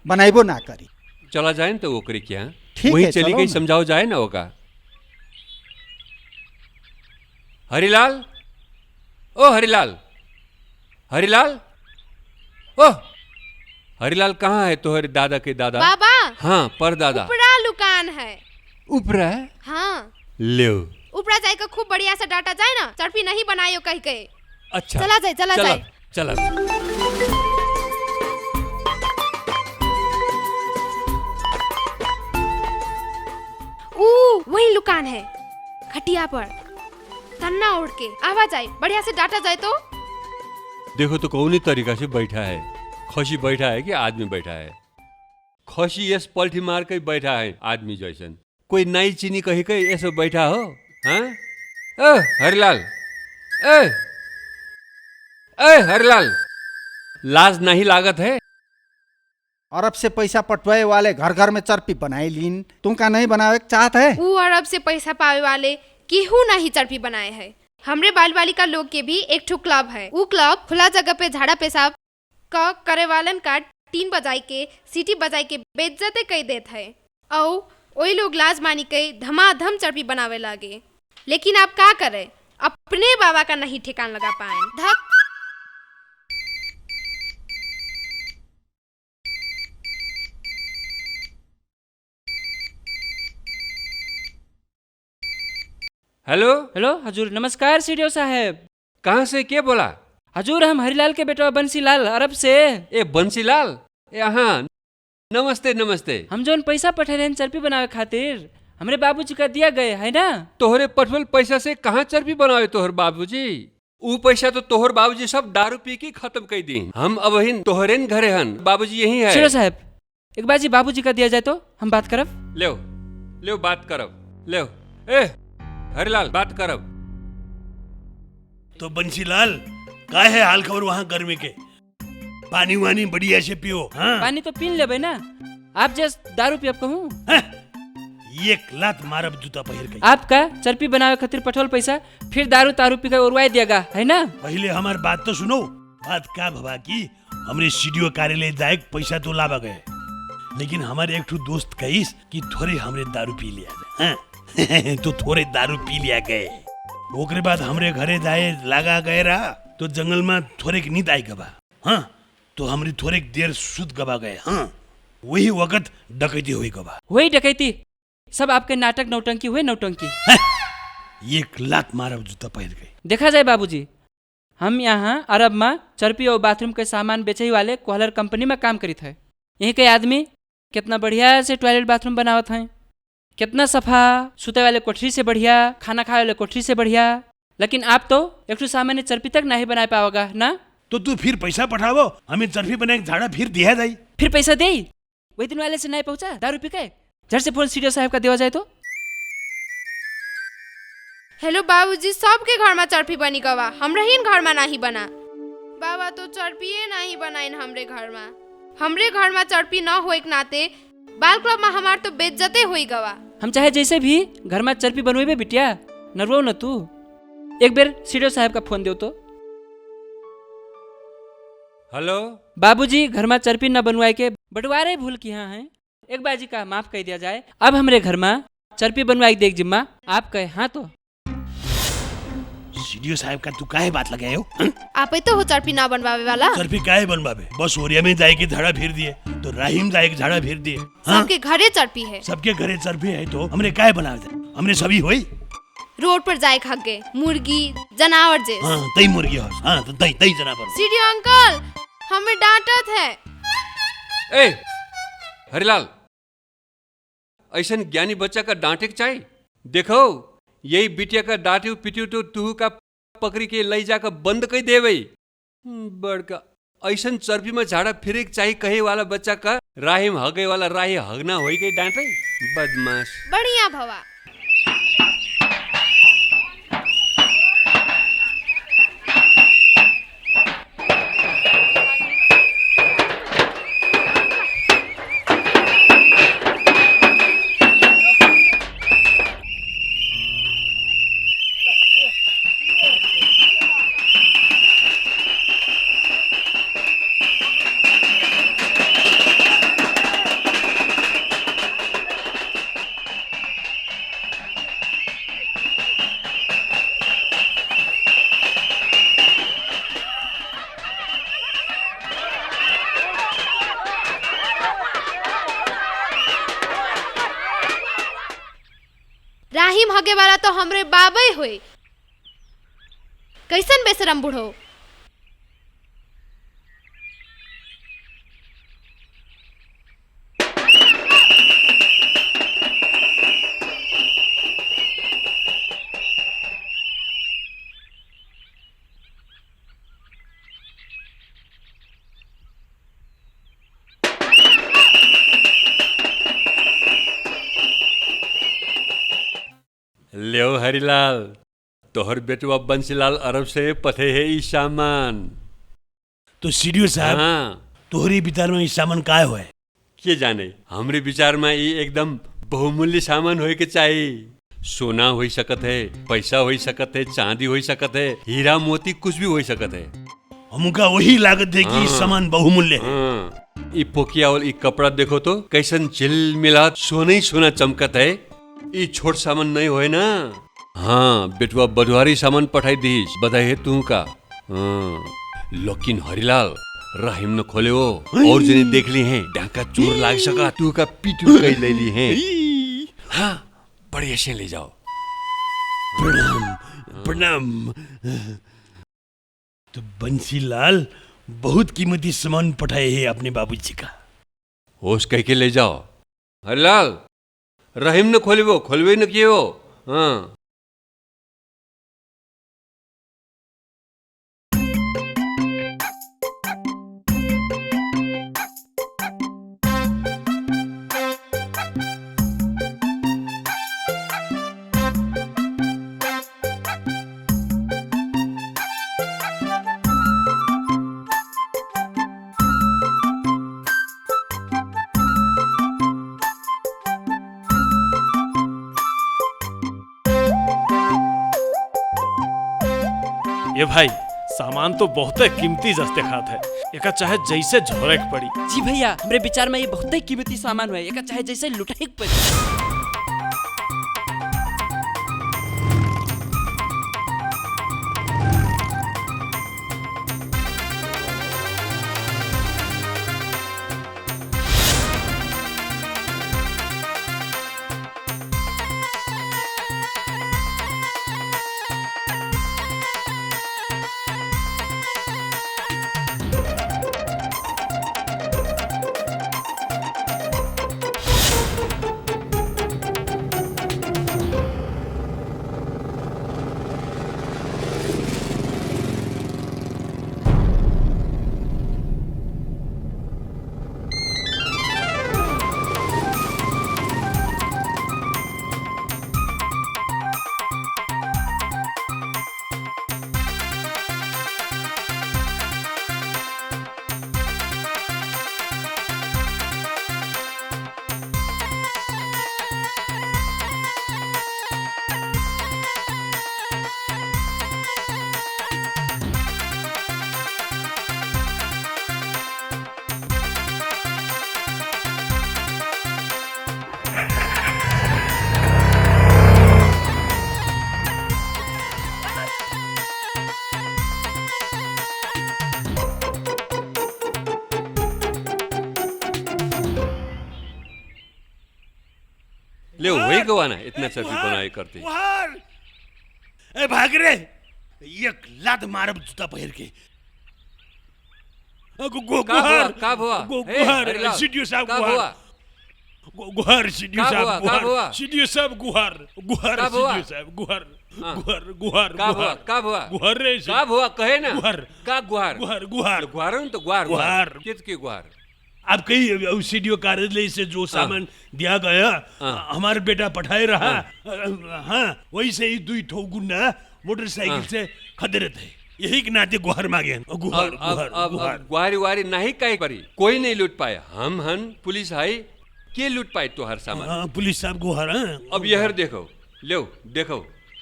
बनाइबो ना करी। चला जाए तो ओकरे क्या ठीक वही है, चली चलो गई ना। समझाओ जाए ना होगा। हरिलाल, ओ हरिलाल, हरिलाल, ओ हरिलाल कहाँ है तोहरे दादा के दादा? बाबा। हाँ पर दादा उपरा लुकान है। उपरा? हाँ ले उपरा जाए का खूब बढ़िया से डाटा जाए ना, चर्पी नहीं बनायो कह के। अच्छा चला जाए चला जाए। चला वही लुकान है, खटिया पर तन्ना उड़ के आवा जाए, बढ़िया से डाटा जाए तो। देखो तो कौन तरीका से बैठा है। खसी बैठा है कि आदमी बैठा है? खसी यस पलटी मार के बैठा है आदमी जैसन। कोई नई चीनी कही के ऐसे बैठा हो? हाँ हरिलाल, हरिलाल, लाज नहीं लागत है? अरब से पैसा पटवाए वाले घर घर में चर्पी बनाई लीन, तुम का नहीं बनावे चाहत है? वो अरब से पैसा पावे वाले केहू नहीं चर्पी बनाए है। हमरे बाल बालिका लोग के भी एक ठो क्लब है। वो क्लब खुला जगह पे झाड़ा पेशाब का करे वालन का टीन बजाई के सीटी बजाई के बेइज्जते कई देत है। और वही लोग लाज मानी के धमाधम चर्पी बनावे लागे। लेकिन आप का करे, अपने बाबा का नहीं ठिकान लगा पाए। धक हेलो हेलो हजूर, नमस्कार सीडीओ साहब। कहाँ से के बोला? हजूर, हम हरिलाल के बेटा बंसीलाल अरब से। ए बंसीलाल, यहाँ नमस्ते नमस्ते। हम जोन पैसा पठे रहे चर्पी बनावे खातिर हमरे बाबूजी का दिया गए है ना। तोहरे पठवल पैसा से कहाँ चर्बी बनावे तोहर बाबूजी? ऊ पैसा तो तोहर बाबूजी सब दारू पी के खत्म कर दी। हम अब हिन तोहरेन घरे हन, बाबूजी यही है। सीडीओ साहब, एक बाजी बाबूजी का दिया जाए तो हम बात करब। ले बात करब। ले ए हरिलाल, बात करब। तो बंसीलाल, का है हाल खबर वहाँ गर्मी के? पानी वानी बढ़िया से पियो। हाँ? पानी तो पी लेबे ना, आप जस्ट दारू पियब कहूँ। एक लात मारब जूता पहिर के। आपका चर्पी बनावे खातिर पठोल पैसा फिर दारू तारू पी के उड़वाई दिएगा है ना। पहले हमार बात तो सुनो। बात का भवा की हमरे सीडीओ कार्यालय जाए पैसा तो लावा गए, लेकिन हमारे एक दोस्त कहिस कि थोड़े हमरे दारू पी लिया जाए। हाँ? तो थोड़े दारू पी लिया गए। ओकरे बाद हमरे घरे जाए लगा गए रहा तो जंगल में थोड़े नींद आई गवा। हाँ, तो हमरी थोड़े देर सुध गवा गए। हाँ, वही वक्त डकैती हुई गवा। वही डकैती सब आपके नाटक नौटंकी हुए नौटंकी। एक लात मारब जूता पहिर गए। देखा जाए बाबूजी, हम यहाँ अरब में चर्पी और बाथरूम के सामान बेचे वाले कोहलर कंपनी में काम करी थे। यहीं के आदमी कितना बढ़िया से टॉयलेट बाथरूम बनावत हैं, कितना सफा, सुते वाले कोठरी से बढ़िया, खाना खाए वाले कोठरी से बढ़िया। लेकिन आप तो एक सामान्य चर्पी तक नहीं बना पाओगा ना। तो तू फिर पैसा पठावो, हमें चर्पी बना के झाड़ा फिर दिया जाए। फिर पैसा दे, वही दिन वाले से नहीं पहुंचा दारू पी के। झट से फोन सीडीओ साहब का देवा जाए तो। हेलो बाबूजी, सबके घर में चर्पी बनी गवा, हमरे ही घर में नहीं बना। बाबा तो चर्पीए नहीं बनाइन हमरे घर में। हमरे घर में चर्पी न होए के नाते बाल क्लब में हमार तो बेइज्जते होई गवा। हम चाहे जैसे भी घर में चर्पी बनवेबे बिटिया, नरवो न तू। एक बेर सीडीओ साहब का फोन दो तो। हेलो बाबूजी, घर में चर्पी न बनवाए के बंटवारे भूल किया है, एक बाजी का माफ कर दिया जाए। अब हमरे घर में चर्पी बनवाई देख जिम्मा आप कहे। हाँ तो सीडीओ साहब का तू काहे बात लगाए हो? आप तो हो चर्पी ना बनवावे वाला। चर्पी काहे बनवावे? बस ओरिया में जाए के झाड़ा फिर दिए तो राहिम जाए के झाड़ा फिर दिए। हाँ? सबके घरे चर्पी है। सबके घरे चर्पी है तो हमरे काहे बनावे? हमरे सभी होई रोड पर जाए खाके मुर्गी जनावर जे। हाँ, तई मुर्गी हो। हाँ, तो तई जनावर। सीडीओ अंकल, हमें डांटत है। ए हरिलाल, ऐसा ज्ञानी बच्चा का डांटे के चाहिए। देखो यही बिटिया का डांटे पिटियो तो तू का पकड़ी के लई जाकर बंद कर दे भाई। बड़का ऐसा चर्बी में झाड़ा फिरे चाहिए कहे वाला बच्चा का राहिम हगे वाला राही हगना हो गई डांटे। बदमाश। बढ़िया भवा। राहिम हगे वाला तो हमरे बाबे हुए। कैसन बेशरम बुढ़ो। ले हरिलाल, तोहर बेटवा बंसीलाल अरब से पथे है ई सामान। तो सीडीओ साहब, तोहरी विचार में ई सामान काय होए? के जाने, हमरे विचार में ई एकदम बहुमूल्य सामान होए के चाहिए। सोना हो सकत है, पैसा हो सकत है, चांदी हो सकत है, हीरा मोती कुछ भी हो सकत है। हमका वही लागत है कि सामान बहुमूल्य है। ई पोकिया और ई कपड़ा देखो तो कैसन चिलमिलात सोना ही सोना चमकत है। ई छोट सामान नहीं होए ना। हाँ, बेटवा बदवारी सामान पठाई दीस, बधाई है तू का। लेकिन हरिलाल, राहिम न खोले हो और जने देख ली हैं डाका चोर लाग सका तू का पीटू कई ले ली हैं। हाँ, बढ़िया से ले जाओ। प्रणाम प्रणाम। तो बंसीलाल बहुत कीमती सामान पठाए है अपने बाबूजी का। होश कह के ले जाओ। हरिलाल रहीम न खोलबो, खोलबे न कियो। हाँ ये भाई सामान तो बहुत कीमती जस्ते खात है, एका चाहे जैसे झोरे के पड़ी। जी भैया, हमरे विचार में ये बहुत ही कीमती सामान है, एका चाहे जैसे लुटाई के पड़ी। ले वही गवाना इतना चर्बी बनाए करते। ए भाग रे, एक लात मारब जूता पहिर के। का हुआ? सीडीओ साहब गुहार, गुहार सीडीओ साहब गुहार, सीडीओ साहब गुहार, गुहार सीडीओ साहब गुहार, गुहार गुहार गुहार रे का हुआ कहे ना। गुहार का गुहार गुहार गुहार गुहार तो गुहार गुहार किसकी गुहार? अब कई सीडीओ कार्यालय से जो सामान दिया गया हमारा बेटा पठाए रहा। हाँ वही से ही दुई ठो गुंडा मोटरसाइकिल से खदेरे थे, यही के नाते गुहार मांगे। गुहार गुहार गुहार गुहारी वारी नहीं कहीं पड़ी, कोई नहीं लूट पाए। हम हन पुलिस आई के लूट पाए तो हर सामान। पुलिस साहब गुहार। अब यह देखो, लो देखो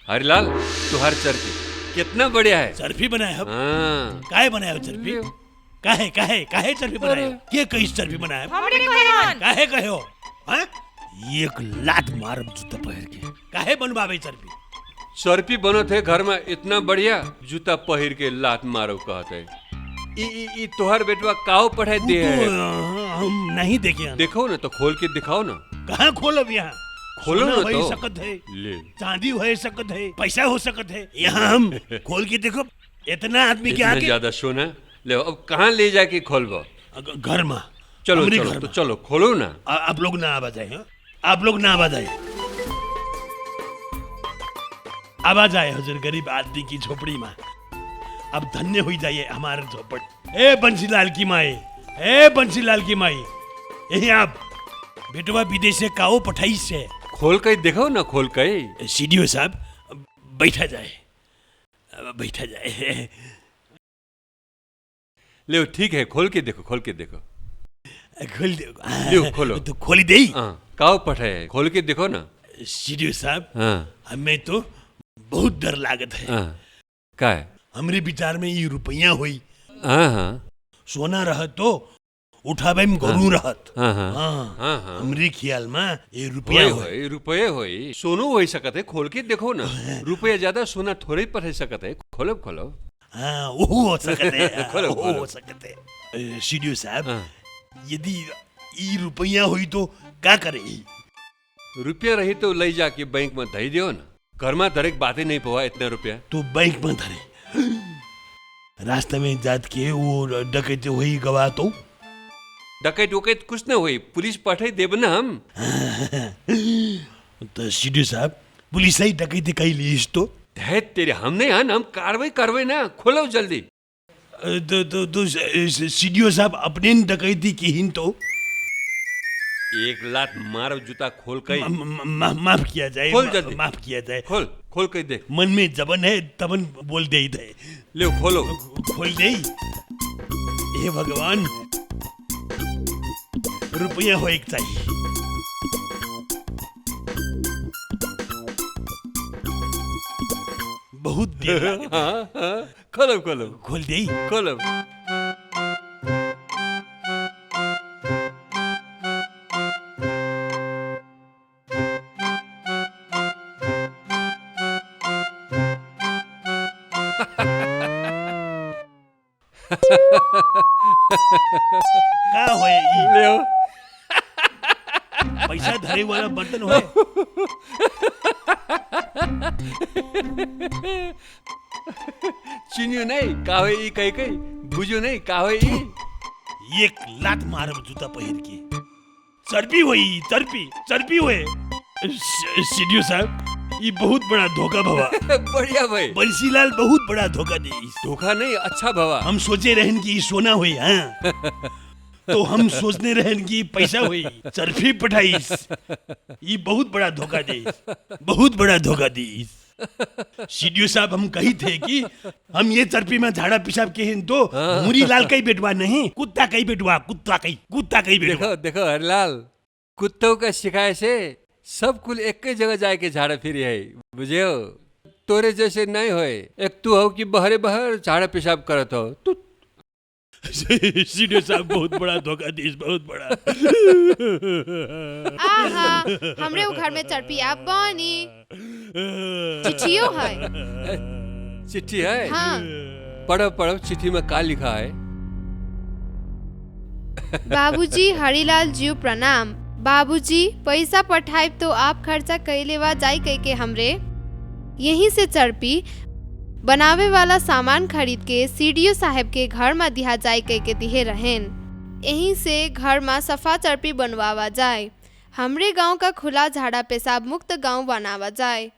हरिलाल तुहार चरपी कितना बढ़िया है। चरपी बनाया? काहे बनाया चरपी? काहे काहे काहे चरपी बनाया? के कई चरपी बनाया? काहे कहे हो? एक लात मारब जूता पहिर के। काहे बनवावे चरपी? चरपी बनो थे घर में इतना बढ़िया, जूता पहिर के लात मारो कहते। ई तोहर बेटवा काओ पढ़ाई दे है? हम नहीं देखे। देखो ना तो खोल के दिखाओ ना। कहाँ खोलब? यहाँ खोलो ना हो तो। सकत है, चांदी हो सकत है, पैसा हो सकत है। यहाँ हम खोल के देखो, इतना आदमी के आगे ज्यादा सोना ले। अब कहाँ ले जाके खोलबो? घर में। चलो चलो तो चलो खोलो ना। आप लोग ना आवाज आए, आप लोग ना आवाज आए, आवाज आए हुजूर। गरीब आदमी की झोपड़ी में अब धन्य हो जाइए हमारे झोपड़। ए बंसीलाल की माए, ए बंसीलाल की माई, यही आप बेटवा विदेश से काओ पठाई से। खोल के देखो ना, खोल के। सीडीओ साहब बैठा जाए, बैठा जाए। ले ठीक है, खोल के देखो, खोल के देखो, खोल दे, खोलो तो खोली दे। काओ पठाए, खोल के देखो ना। सीडीओ साहब हमें तो बहुत डर लागत है। का है? हमरे विचार में ये रुपया हुई। हाँ सोना रहत तो उठावे में गरू रहत। हाँ हमरे ख्याल में ये रुपया होई, रुपये होई। सोनू हो सकत है, खोल के देखो ना। रुपया ज्यादा सोना थोड़े पढ़ सकत है। खोलो खोलो। हाँ वो हो सकत है, खोलो वो हो सकत है। सीडीओ साहब यदि ये रुपया हुई तो क्या करे? रुपया रही तो ले जाके बैंक में धई दियो ना। घर में दरेक बातें नहीं पवा इतना रुपया। तो बैंक में धरे रास्ते में जात के वो डकैत वही गवा तो डकैत वकैत कुछ न हुई, पुलिस पठाई देब ना हम। तो सीडीओ साहब पुलिस ही डकैती कहीं लीस तो तेरे हमने यहाँ हम कार्रवाई करवे ना, खोलो जल्दी। तो सीडीओ साहब अपने डकैती की हिन तो एक लात मारो जूता खोल कर माफ किया जाए, खोल जल्दी, माफ किया जाए। खोल कर दे। मन में जबन है तबन बोल दे थे। ले खोलो, खोल दे। हे भगवान रुपया हो एक चाहिए। बहुत देर हाँ, खोलो खोल दे खोलो। क्या होए ले पैसा धरे वाला बर्तन होए। चिनियो नहीं काहे ई कहीं कहीं बुझो नहीं काहे ई। एक लात मारब जूता पहन के चर्बी हुई चर्बी हुए। सीडीओ साहब ये बहुत बड़ा धोखा भवा। बढ़िया भाई बंसीलाल बहुत बड़ा धोखा दे। धोखा नहीं अच्छा भवा। हम सोचे रहन की सोना हुई। हाँ तो हम सोचने रहन की पैसा हुई चर्फी पठाईस। ये बहुत बड़ा धोखा दे, बहुत बड़ा धोखा दी। सीडीओ साहब हम कही थे कि हम ये चर्पी में झाड़ा पिशाब के हैं तो मुरी लाल कई बेटवा नहीं, कुत्ता कई बेटवा, कुत्ता कई बेटवा। देखो हरलाल, कुत्तों का शिकायत से सब कुल एक ही जगह जाके झाड़ा फिरी है, बुझियो। तोरे जैसे नहीं होए, एक तू हो कि बहरे बहर झाड़ा पेशाब करत हो तू। सीडीओ साहब बहुत बड़ा धोखा दी, बहुत बड़ा। आहा, हमरे वो घर में चर्पी आप बनी। चिट्ठियों है। चिट्ठी है? हाँ। पढ़ो चिट्ठी में क्या लिखा है? बाबूजी हरिलाल जी प्रणाम। बाबूजी पैसा पठाइब तो आप खर्चा कैलेवा जाई कह के हमरे यहीं से चर्पी बनावे वाला सामान खरीद के सीडीओ साहब के घर में दिया जाए कह के दिहे रहेन। यहीं से घर में सफा चर्पी बनवावा जाए, हमरे गांव का खुला झाड़ा पेशाब मुक्त गांव बनावा जाए।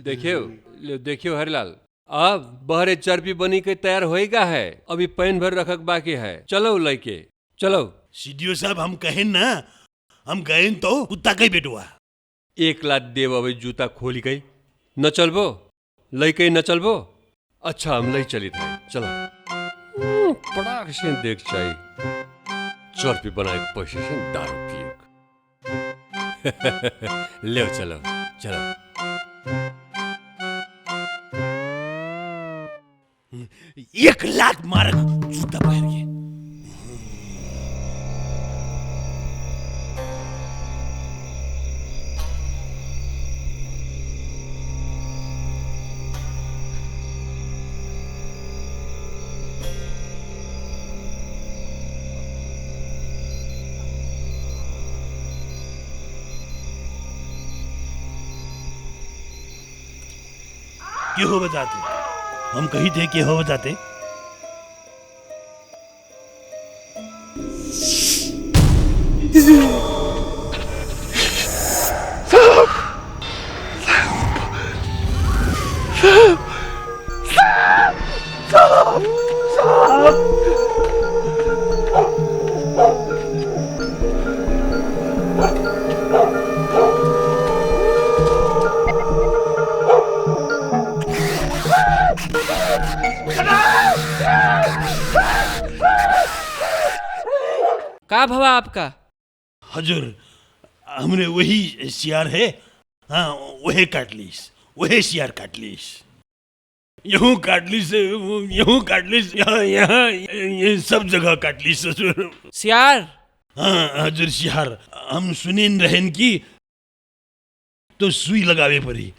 देखियो हरिलाल, अब बहरे चर्पी बनी के तैयार होएगा है, अभी पैन भर रखक बाकी है। चलो लइके चलो। सीडीओ साहब हम कहें ना, हम कहें तो कुत्ता कई बेटुआ। एक लात देव अभी जूता खोली गई न चलबो लइके न चलबो। अच्छा हम लई चली था, चलो। पड़ाक से देख चाहिए चर्पी बनाए पैसे से दारू पिए। ले चलो चलो। एक लाख मार जूता पहन के। क्यों हो बताते? हम कही थे कि हो बताते। का भवा आपका? हजूर हमने वही सियार है। हाँ वही काट लीस, वही सियार काट लीस। यूं काट लीस, यूं काट लीस, यहाँ ये सब जगह काट लीस हजूर। सियार? हाँ हजूर सियार। हम सुनीन रहन की तो सुई लगावे पड़ी,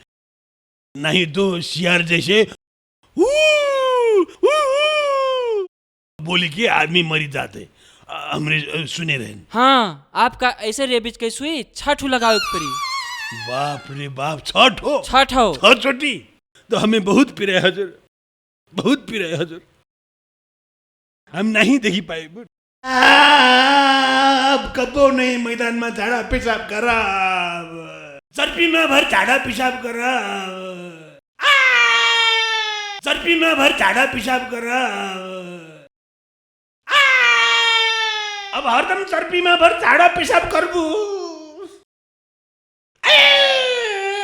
नहीं तो सियार जैसे बोली के आदमी मरी जाते। हमरे सुने रहन। हाँ, आपका ऐसे रेबिज के सुई 6 ठो लगावे के पड़ी। बाप रे बाप, 6 ठो? 6 ठो। 6 छोटी तो हमें बहुत पिराए हजूर, बहुत पिराए हजूर, हम नहीं देखी पाए। अब कतो नहीं मैदान में झाड़ा पेशाब कराब, चर्पी में भर झाड़ा पेशाब कराब, चर्पी में भर झाड़ा पेशाब कराब, अब हरदम चर्पी में भर झाड़ा पेशाब करबू,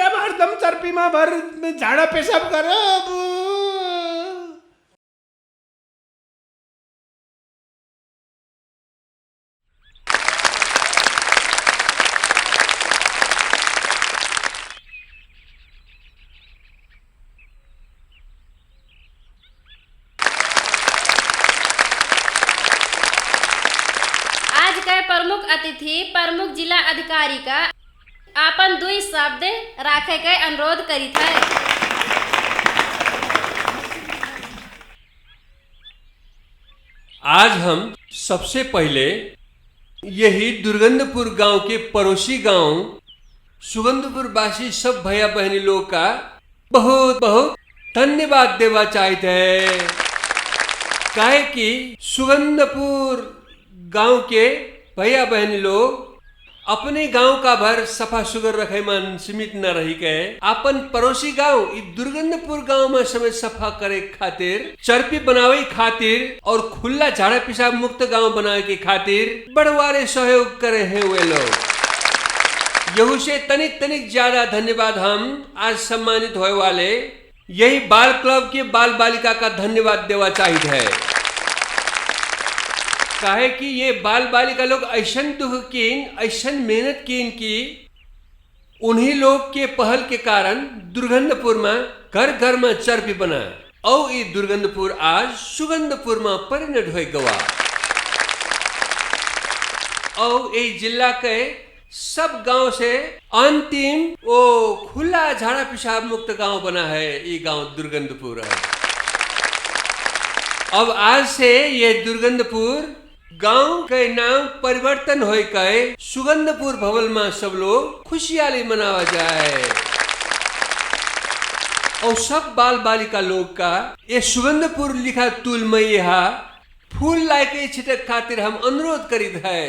अब हरदम चर्पी में भर झाड़ा पेशाब करब। आज के प्रमुख अतिथि प्रमुख जिला अधिकारी का आपन 2 शब्द राखे के अनुरोध करित है। आज हम सबसे पहले यही दुर्गंधपुर गांव के पड़ोसी गांव सुगंधपुर वासी सब भैया बहनी लोग का बहुत बहुत धन्यवाद देवा चाहते हैं, काहे कि सुगंधपुर गांव के भैया बहनी लोग अपने गांव का भर सफा सुगर रखे मन सीमित न रही के अपन पड़ोसी गांव दुर्गंधपुर गांव में समय सफा करे खातिर, चर्पी बनावे खातिर और खुला झाड़ा पेशाब मुक्त गांव बनावे के खातिर बड़वारे सहयोग करे हैं वे लोग। यहू से तनिक तनिक ज्यादा धन्यवाद हम आज सम्मानित होए वाले यही बाल क्लब के बाल बालिका का धन्यवाद देवा चाहिए है, काहे कि ये बाल बालिका लोग ऐसन दुख कीन, ऐसन मेहनत कीन कि उन्हीं लोग के पहल के कारण दुर्गंधपुर में घर घर में चर्पी बना और ये दुर्गंधपुर आज सुगंधपुर में परिणत हो गवा और ये जिला के सब गांव से अंतिम वो खुला झाड़ा पेशाब मुक्त गांव बना है। ये गांव दुर्गंधपुर है। अब आज से ये दुर्गंधपुर गांव के नाम परिवर्तन हो गए सुगंधपुर भवन में सब लोग खुशहाली मनावा जाए और सब बाल बालिका लोग का ये सुगंधपुर लिखा तुल में यहाँ फूल लाए के छिटक खातिर हम अनुरोध करित है।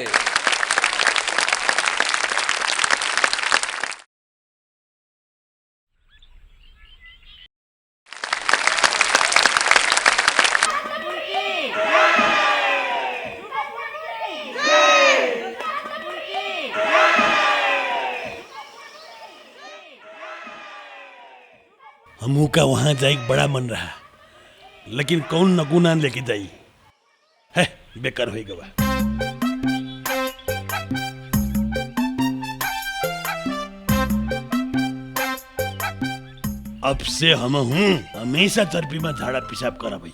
हमू का वहां जाए बड़ा मन रहा, लेकिन कौन नगुना लेके जाई है, बेकार हो गवा। अब से हम हमेशा चर्पी में झाड़ा पेशाब करा भाई,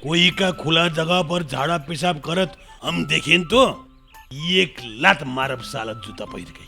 कोई का खुला जगह पर झाड़ा पेशाब करत हम देखें तो 1 लात मारब साला जूता पहिर गई।